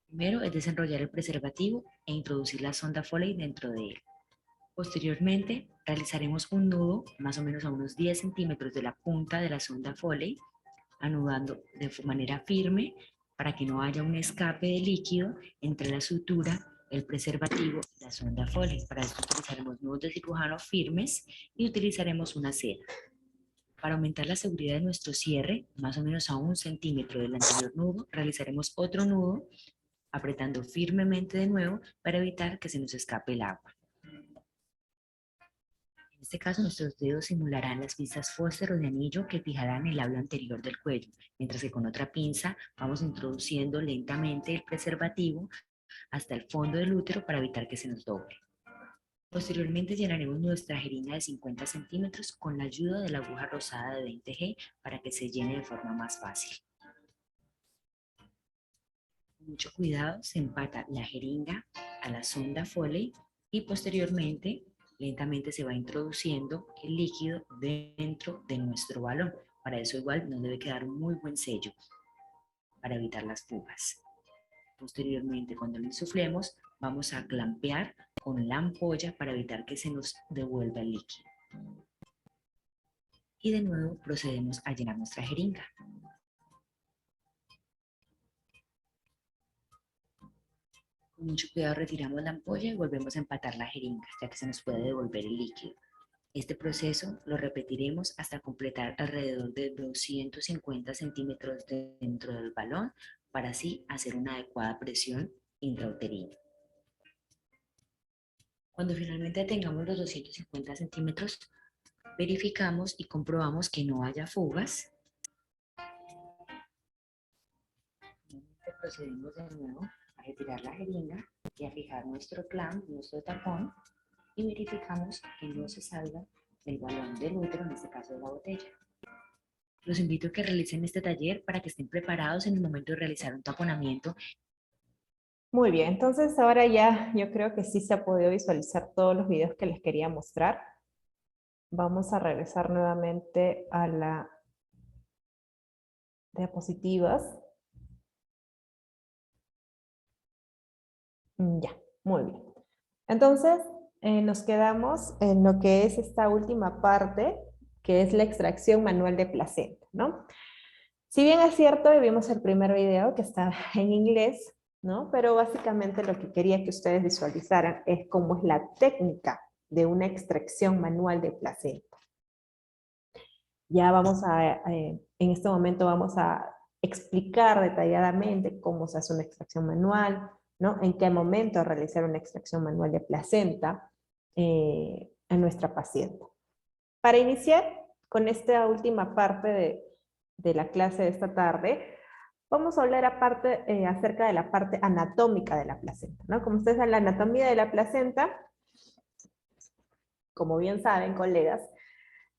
Primero es desenrollar el preservativo e introducir la sonda Foley dentro de él. Posteriormente realizaremos un nudo más o menos a unos 10 centímetros de la punta de la sonda Foley, anudando de manera firme para que no haya un escape de líquido entre la sutura, el preservativo y la sonda Foley. Para esto utilizaremos nudos de cirujano firmes y utilizaremos una cera. Para aumentar la seguridad de nuestro cierre, más o menos a 1 centímetro del anterior nudo, realizaremos otro nudo apretando firmemente de nuevo para evitar que se nos escape el agua. En este caso, nuestros dedos simularán las pinzas Foster o de anillo que fijarán el labio anterior del cuello, mientras que con otra pinza vamos introduciendo lentamente el preservativo hasta el fondo del útero para evitar que se nos doble. Posteriormente llenaremos nuestra jeringa de 50 centímetros con la ayuda de la aguja rosada de 20G para que se llene de forma más fácil. Con mucho cuidado se empata la jeringa a la sonda Foley y posteriormente lentamente se va introduciendo el líquido dentro de nuestro balón. Para eso igual nos debe quedar un muy buen sello para evitar las fugas. Posteriormente, cuando lo insuflemos, vamos a clampear con la ampolla para evitar que se nos devuelva el líquido. Y de nuevo procedemos a llenar nuestra jeringa. Con mucho cuidado retiramos la ampolla y volvemos a empatar la jeringa, ya que se nos puede devolver el líquido. Este proceso lo repetiremos hasta completar alrededor de 250 centímetros dentro del balón, para así hacer una adecuada presión intrauterino. Cuando finalmente tengamos los 250 centímetros, verificamos y comprobamos que no haya fugas. Procedemos de nuevo a retirar la jeringa y a fijar nuestro clamp, nuestro tapón, y verificamos que no se salga el balón del útero, en este caso de la botella. Los invito a que realicen este taller para que estén preparados en el momento de realizar un taponamiento. Muy bien, entonces ahora ya yo creo que sí se ha podido visualizar todos los videos que les quería mostrar. Vamos a regresar nuevamente a la diapositivas. Ya, muy bien. Entonces, nos quedamos en lo que es esta última parte, que es la extracción manual de placenta, ¿no? Si bien es cierto, y vimos el primer video que está en inglés, ¿no? Pero básicamente lo que quería que ustedes visualizaran es cómo es la técnica de una extracción manual de placenta. Ya vamos en este momento vamos a explicar detalladamente cómo se hace una extracción manual, ¿no? En qué momento realizar una extracción manual de placenta en nuestra paciente. Para iniciar con esta última parte de la clase de esta tarde, vamos a hablar acerca de la parte anatómica de la placenta, ¿no? Como ustedes saben, la anatomía de la placenta, como bien saben, colegas,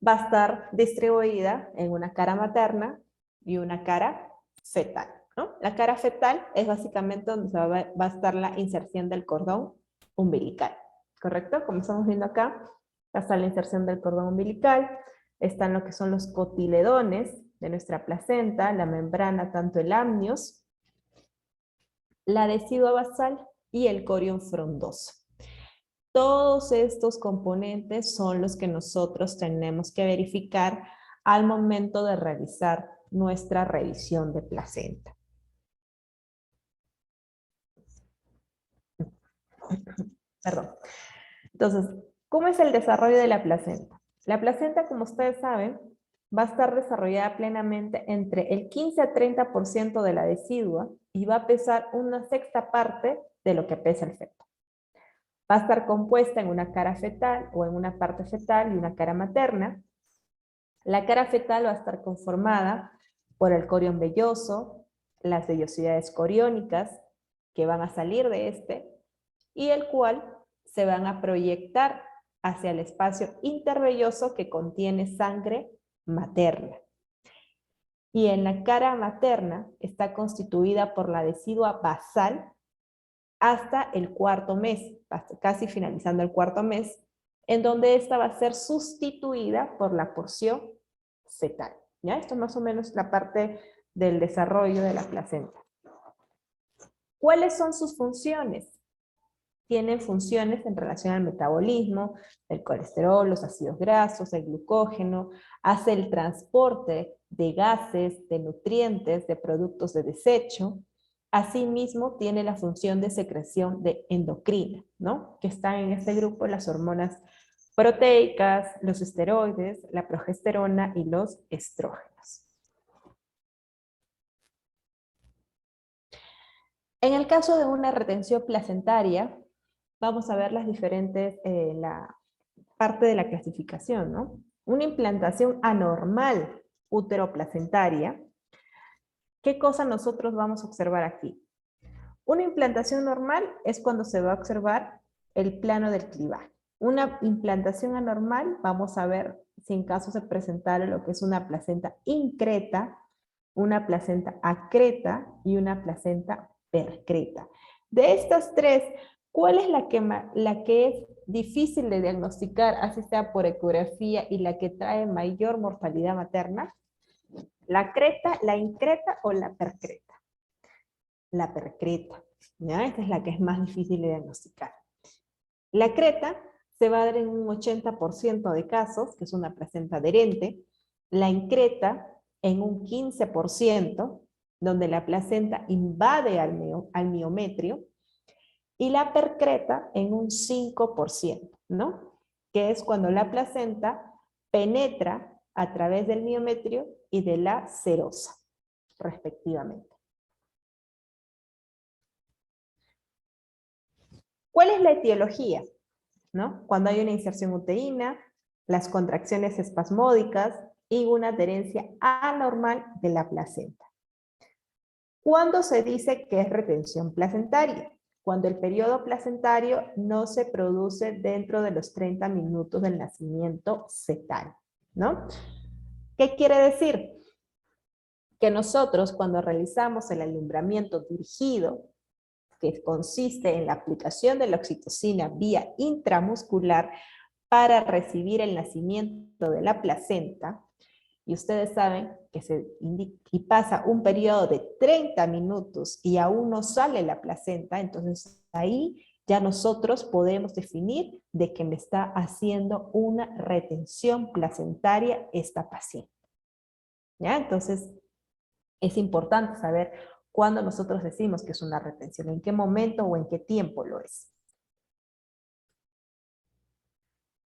va a estar distribuida en una cara materna y una cara fetal, ¿no? La cara fetal es básicamente donde va a estar la inserción del cordón umbilical, ¿correcto? Como estamos viendo acá, está la inserción del cordón umbilical, están lo que son los cotiledones de nuestra placenta, la membrana, tanto el amnios, la decidua basal y el corión frondoso. Todos estos componentes son los que nosotros tenemos que verificar al momento de realizar nuestra revisión de placenta. Perdón. Entonces, ¿cómo es el desarrollo de la placenta? La placenta, como ustedes saben, va a estar desarrollada plenamente entre el 15 a 30% de la decidua y va a pesar una sexta parte de lo que pesa el feto. Va a estar compuesta en una cara fetal o en una parte fetal y una cara materna. La cara fetal va a estar conformada por el corión velloso, las vellosidades coriónicas que van a salir de este y el cual se van a proyectar hacia el espacio intervelloso que contiene sangre materna. Y en la cara materna está constituida por la decidua basal hasta el cuarto mes, casi finalizando el cuarto mes, en donde esta va a ser sustituida por la porción fetal. ¿Ya? Esto es más o menos la parte del desarrollo de la placenta. ¿Cuáles son sus funciones? Tienen funciones en relación al metabolismo, el colesterol, los ácidos grasos, el glucógeno, hace el transporte de gases, de nutrientes, de productos de desecho. Asimismo, tiene la función de secreción de endocrina, ¿no? Que están en este grupo las hormonas proteicas, los esteroides, la progesterona y los estrógenos. En el caso de una retención placentaria, vamos a ver las diferentes, la parte de la clasificación, ¿no? Una implantación anormal útero-placentaria. ¿Qué cosa nosotros vamos a observar aquí? Una implantación normal es cuando se va a observar el plano del clivaje. Una implantación anormal, vamos a ver si en caso se presentara lo que es una placenta increta, una placenta acreta y una placenta percreta. De estas tres, ¿cuál es la que es difícil de diagnosticar, así sea por ecografía, y la que trae mayor mortalidad materna? ¿La creta, la increta o la percreta? La percreta, ¿ya? Esta es la que es más difícil de diagnosticar. La creta se va a dar en un 80% de casos, que es una placenta adherente. La increta en un 15%, donde la placenta invade al miometrio. Y la percreta en un 5%, ¿no? Que es cuando la placenta penetra a través del miometrio y de la serosa, respectivamente. ¿Cuál es la etiología? ¿No? Cuando hay una inserción uterina, las contracciones espasmódicas y una adherencia anormal de la placenta. ¿Cuándo se dice que es retención placentaria? Cuando el periodo placentario no se produce dentro de los 30 minutos del nacimiento fetal, ¿no? ¿Qué quiere decir? Que nosotros cuando realizamos el alumbramiento dirigido, que consiste en la aplicación de la oxitocina vía intramuscular para recibir el nacimiento de la placenta, y ustedes saben que y pasa un periodo de 30 minutos y aún no sale la placenta, entonces ahí ya nosotros podemos definir de que me está haciendo una retención placentaria esta paciente. ¿Ya? Entonces es importante saber cuándo nosotros decimos que es una retención, en qué momento o en qué tiempo lo es.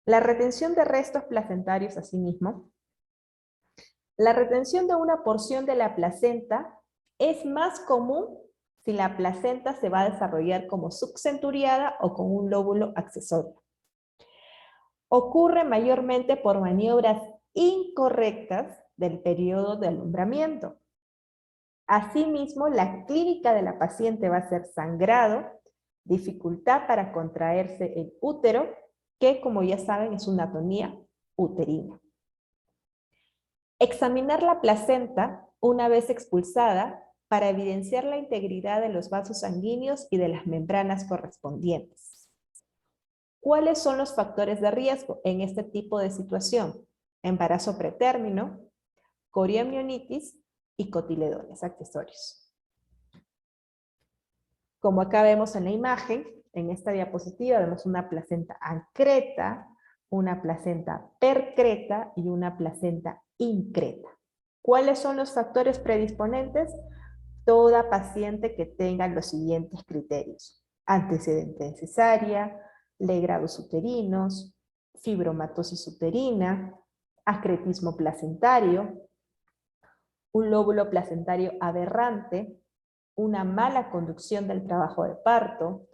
La retención de restos placentarios, asimismo, la retención de una porción de la placenta es más común si la placenta se va a desarrollar como subcenturiada o con un lóbulo accesorio. Ocurre mayormente por maniobras incorrectas del periodo de alumbramiento. Asimismo, la clínica de la paciente va a ser sangrado, dificultad para contraerse el útero, que como ya saben es una atonía uterina. Examinar la placenta una vez expulsada para evidenciar la integridad de los vasos sanguíneos y de las membranas correspondientes. ¿Cuáles son los factores de riesgo en este tipo de situación? Embarazo pretérmino, coriomionitis y cotiledones accesorios. Como acá vemos en la imagen, en esta diapositiva vemos una placenta ancreta, una placenta percreta y una placenta increta. ¿Cuáles son los factores predisponentes? Toda paciente que tenga los siguientes criterios: antecedente de cesárea, legrados uterinos, fibromatosis uterina, acretismo placentario, un lóbulo placentario aberrante, una mala conducción del trabajo de parto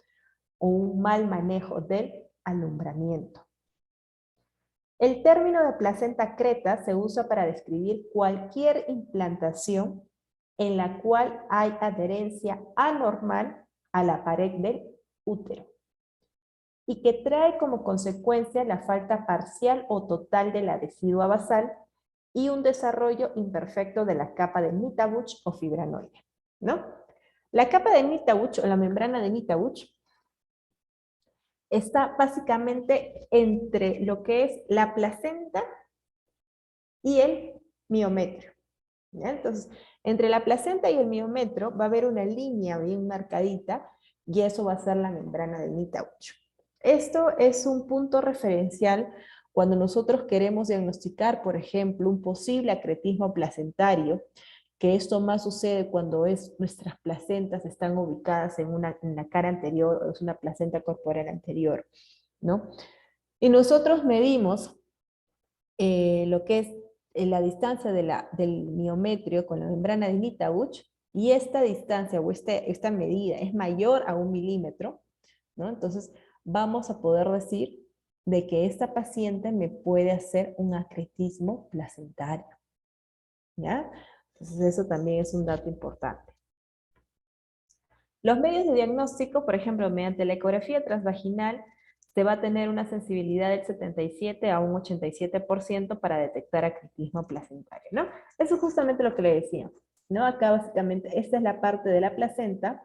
o un mal manejo del alumbramiento. El término de placenta creta se usa para describir cualquier implantación en la cual hay adherencia anormal a la pared del útero y que trae como consecuencia la falta parcial o total de la decidua basal y un desarrollo imperfecto de la capa de Mittauch o fibranoide, ¿no? La capa de Mittauch o la membrana de Mittauch está básicamente entre lo que es la placenta y el miometrio, ¿ya? Entonces, entre la placenta y el miometrio va a haber una línea bien marcadita y eso va a ser la membrana de Mittauch. Esto es un punto referencial cuando nosotros queremos diagnosticar, por ejemplo, un posible acretismo placentario, que esto más sucede cuando nuestras placentas están ubicadas en la cara anterior, o es una placenta corporal anterior, ¿no? Y nosotros medimos lo que es la distancia del miometrio con la membrana de Mittauch, y esta distancia o esta medida es mayor a 1 milímetro, ¿no? Entonces vamos a poder decir de que esta paciente me puede hacer un acretismo placentario, ¿ya? Entonces eso también es un dato importante. Los medios de diagnóstico, por ejemplo, mediante la ecografía transvaginal, se va a tener una sensibilidad del 77 a un 87% para detectar acretismo placentario, ¿no? Eso es justamente lo que le decía, ¿no? Acá básicamente, esta es la parte de la placenta,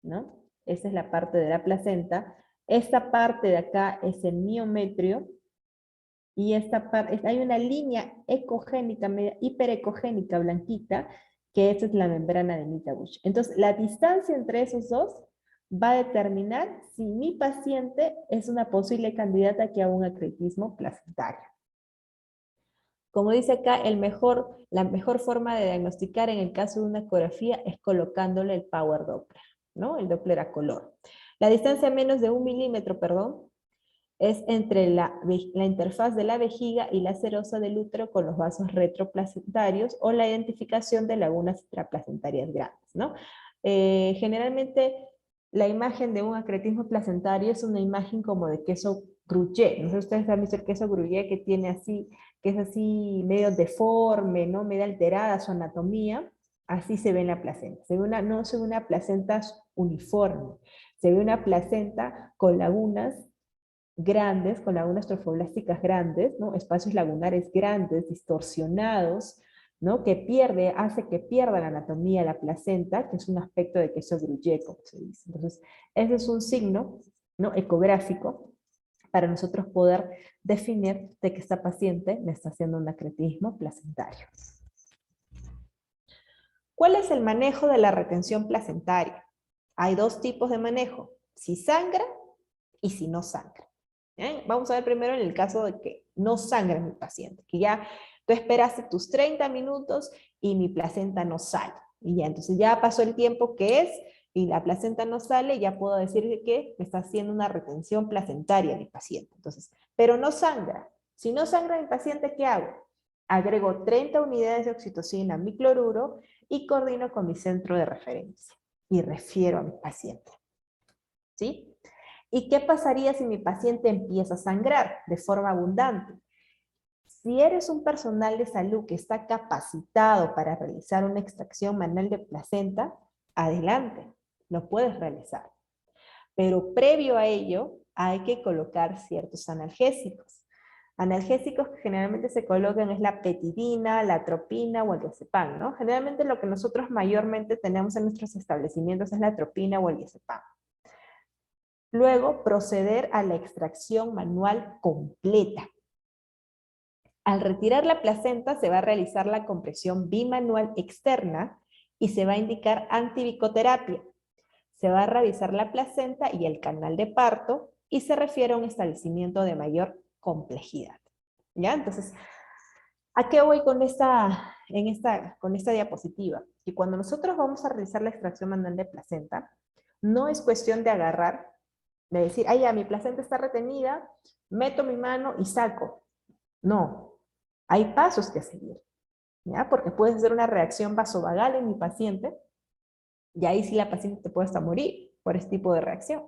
¿no? Esta es la parte de la placenta. Esta parte de acá es el miometrio, y esta parte, hay una línea ecogénica, hiperecogénica blanquita, que esa es la membrana de Mittauch. Entonces, la distancia entre esos dos va a determinar si mi paciente es una posible candidata que haga un acretismo placentario. Como dice acá, la mejor forma de diagnosticar en el caso de una ecografía es colocándole el Power Doppler, ¿no? El Doppler a color. La distancia menos de 1 milímetro, perdón, es entre la interfaz de la vejiga y la serosa del útero con los vasos retroplacentarios o la identificación de lagunas intraplacentarias grandes, ¿no? Generalmente la imagen de un acretismo placentario es una imagen como de queso gruyère. No sé si ustedes han visto el queso gruyère que tiene así, que es así medio deforme, ¿no? Medio alterada su anatomía. Así se ve en la placenta. No se ve una placenta uniforme. Se ve una placenta con lagunas grandes, con lagunas trofoblásticas grandes, ¿no? Espacios lagunares grandes, distorsionados, ¿no? Hace que pierda la anatomía la placenta, que es un aspecto de queso gruyère, como se dice. Entonces, ese es un signo, ¿no? Ecográfico para nosotros poder definir de que esta paciente me está haciendo un acretismo placentario. ¿Cuál es el manejo de la retención placentaria? Hay dos tipos de manejo, si sangra y si no sangra. Vamos a ver primero en el caso de que no sangra mi paciente, que ya tú esperaste tus 30 minutos y mi placenta no sale. Y ya, entonces ya pasó el tiempo que es y la placenta no sale, ya puedo decir que me está haciendo una retención placentaria mi paciente. Entonces, pero no sangra. Si no sangra mi paciente, ¿qué hago? Agrego 30 unidades de oxitocina a mi cloruro y coordino con mi centro de referencia y refiero a mi paciente. ¿Sí? ¿Y qué pasaría si mi paciente empieza a sangrar de forma abundante? Si eres un personal de salud que está capacitado para realizar una extracción manual de placenta, adelante, lo puedes realizar. Pero previo a ello, hay que colocar ciertos analgésicos. Analgésicos que generalmente se colocan es la petidina, la atropina o el diazepam, ¿no? Generalmente lo que nosotros mayormente tenemos en nuestros establecimientos es la atropina o el diazepam. Luego, proceder a la extracción manual completa. Al retirar la placenta se va a realizar la compresión bimanual externa y se va a indicar antibicoterapia. Se va a revisar la placenta y el canal de parto y se refiere a un establecimiento de mayor complejidad. ¿Ya? Entonces, ¿a qué voy con esta diapositiva? Que cuando nosotros vamos a realizar la extracción manual de placenta, no es cuestión de agarrar, de decir, ay, ya, mi placenta está retenida, meto mi mano y saco. No, hay pasos que seguir, ¿ya? Porque puedes hacer una reacción vasovagal en mi paciente, y ahí sí la paciente te puede hasta morir por este tipo de reacción.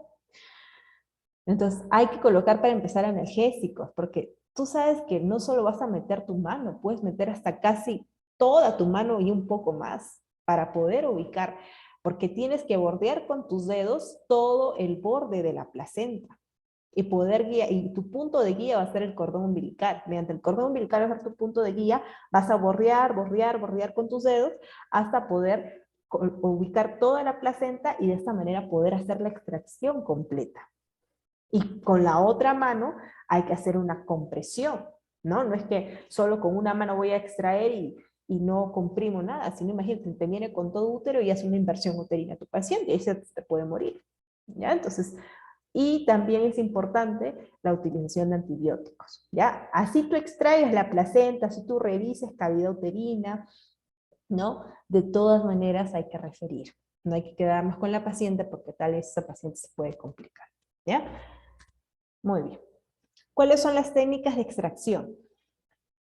Entonces, hay que colocar para empezar analgésicos, porque tú sabes que no solo vas a meter tu mano, puedes meter hasta casi toda tu mano y un poco más para poder ubicar, porque tienes que bordear con tus dedos todo el borde de la placenta y poder guiar, y tu punto de guía va a ser el cordón umbilical. Mediante el cordón umbilical va a ser tu punto de guía, vas a bordear con tus dedos hasta poder ubicar toda la placenta y de esta manera poder hacer la extracción completa. Y con la otra mano hay que hacer una compresión, ¿no? No es que solo con una mano voy a extraer y no comprimo nada, sino imagínate, te viene con todo útero y hace una inversión uterina a tu paciente y ahí se te puede morir, ¿ya? Entonces, y también es importante la utilización de antibióticos, ¿ya? Así tú extraigas la placenta, así tú revises cavidad uterina, ¿no? De todas maneras hay que referir. No hay que quedarnos con la paciente porque tal vez esa paciente se puede complicar, ¿ya? Muy bien. ¿Cuáles son las técnicas de extracción?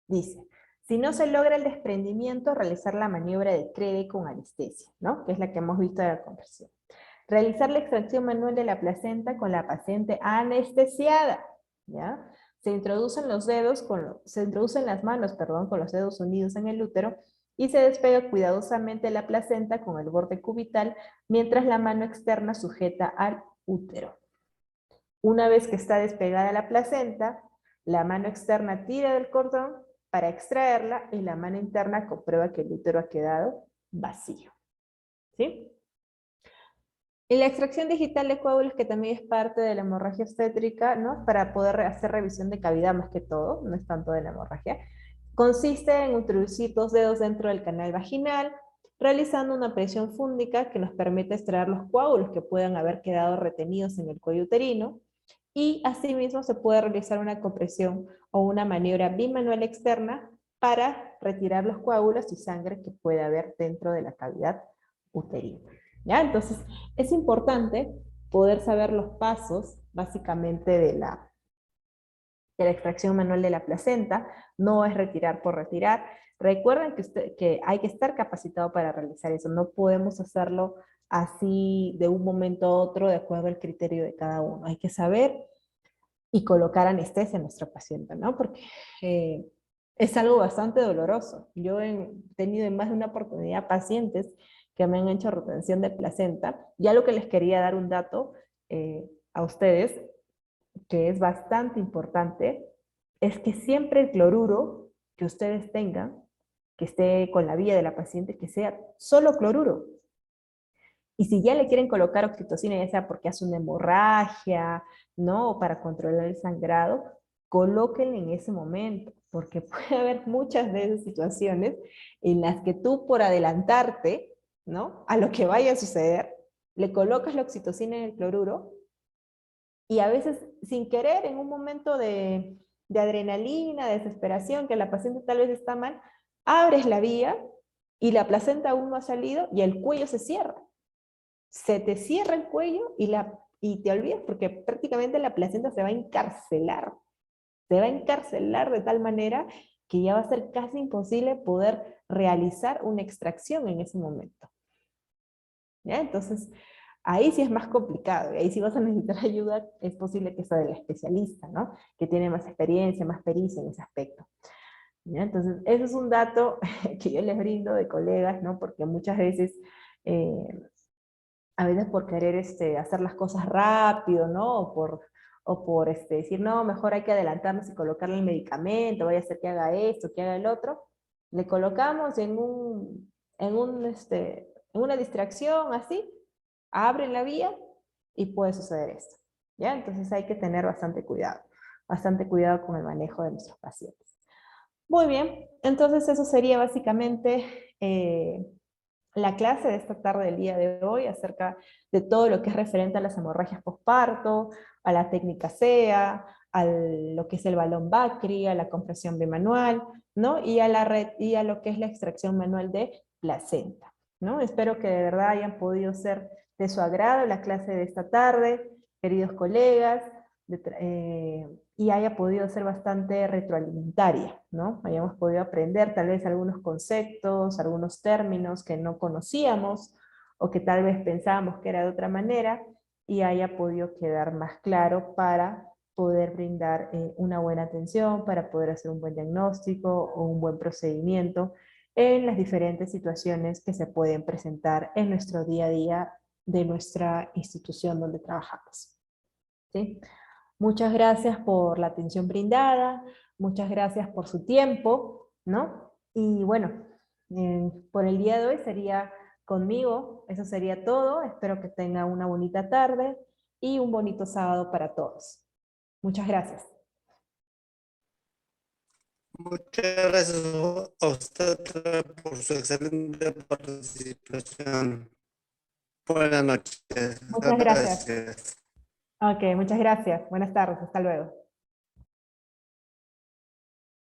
Dice, si no se logra el desprendimiento, realizar la maniobra de Krede con anestesia, ¿no? Que es la que hemos visto de la conversión. Realizar la extracción manual de la placenta con la paciente anestesiada, ¿ya? Se introducen las manos, con los dedos unidos en el útero y se despega cuidadosamente la placenta con el borde cubital mientras la mano externa sujeta al útero. Una vez que está despegada la placenta, la mano externa tira del cordón para extraerla y la mano interna comprueba que el útero ha quedado vacío. ¿Sí? Y la extracción digital de coágulos, que también es parte de la hemorragia obstétrica, ¿no? Para poder hacer revisión de cavidad más que todo, no es tanto de la hemorragia, consiste en introducir 2 dedos dentro del canal vaginal, realizando una presión fúndica que nos permite extraer los coágulos que puedan haber quedado retenidos en el cuello uterino, y asimismo se puede realizar una compresión o una maniobra bimanual externa para retirar los coágulos y sangre que puede haber dentro de la cavidad uterina. ¿Ya? Entonces, es importante poder saber los pasos, básicamente, de la extracción manual de la placenta. No es retirar por retirar. Recuerden que hay que estar capacitado para realizar eso. No podemos hacerlo así de un momento a otro de acuerdo al criterio de cada uno. Hay que saber y colocar anestesia a nuestro paciente, ¿no? Porque es algo bastante doloroso. Yo he tenido en más de una oportunidad pacientes que me han hecho retención de placenta. Ya lo que les quería dar un dato a ustedes, que es bastante importante, es que siempre el cloruro que ustedes tengan, que esté con la vía de la paciente, que sea solo cloruro. Y si ya le quieren colocar oxitocina, ya sea porque hace una hemorragia, ¿no? O para controlar el sangrado, colóquenle en ese momento, porque puede haber muchas de esas situaciones en las que tú por adelantarte, ¿no? A lo que vaya a suceder, le colocas la oxitocina en el cloruro y a veces sin querer, en un momento de adrenalina, de desesperación, que la paciente tal vez está mal, abres la vía y la placenta aún no ha salido y el cuello se cierra. Se te cierra el cuello y te olvidas porque prácticamente la placenta se va a encarcelar. Se va a encarcelar de tal manera que ya va a ser casi imposible poder realizar una extracción en ese momento. ¿Ya? Entonces, ahí sí es más complicado, y ahí sí vas a necesitar ayuda, es posible que sea del especialista, ¿no? Que tiene más experiencia, más pericia en ese aspecto. ¿Ya? Entonces, eso es un dato que yo les brindo de colegas, ¿no? Porque muchas veces, a veces por querer hacer las cosas rápido, ¿no? O por decir, no, mejor hay que adelantarnos y colocarle el medicamento, vaya a ser que haga esto, que haga el otro, le colocamos en una distracción así, abren la vía y puede suceder esto. ¿Ya? Entonces hay que tener bastante cuidado con el manejo de nuestros pacientes. Muy bien, entonces eso sería básicamente la clase de esta tarde del día de hoy acerca de todo lo que es referente a las hemorragias posparto, a la técnica SEA, a lo que es el balón Bacri, a la compresión bimanual, ¿no? Y a lo que es la extracción manual de placenta, ¿no? Espero que de verdad hayan podido ser de su agrado la clase de esta tarde, queridos colegas, y haya podido ser bastante retroalimentaria, ¿no? Hayamos podido aprender tal vez algunos conceptos, algunos términos que no conocíamos, o que tal vez pensábamos que era de otra manera, y haya podido quedar más claro para poder brindar una buena atención, para poder hacer un buen diagnóstico o un buen procedimiento en las diferentes situaciones que se pueden presentar en nuestro día a día de nuestra institución donde trabajamos. ¿Sí? Muchas gracias por la atención brindada, muchas gracias por su tiempo, ¿no? Y bueno, por el día de hoy sería conmigo, eso sería todo. Espero que tengan una bonita tarde y un bonito sábado para todos. Muchas gracias. Muchas gracias a usted por su excelente participación. Buenas noches. Muchas gracias. Gracias. Ok, muchas gracias. Buenas tardes, hasta luego.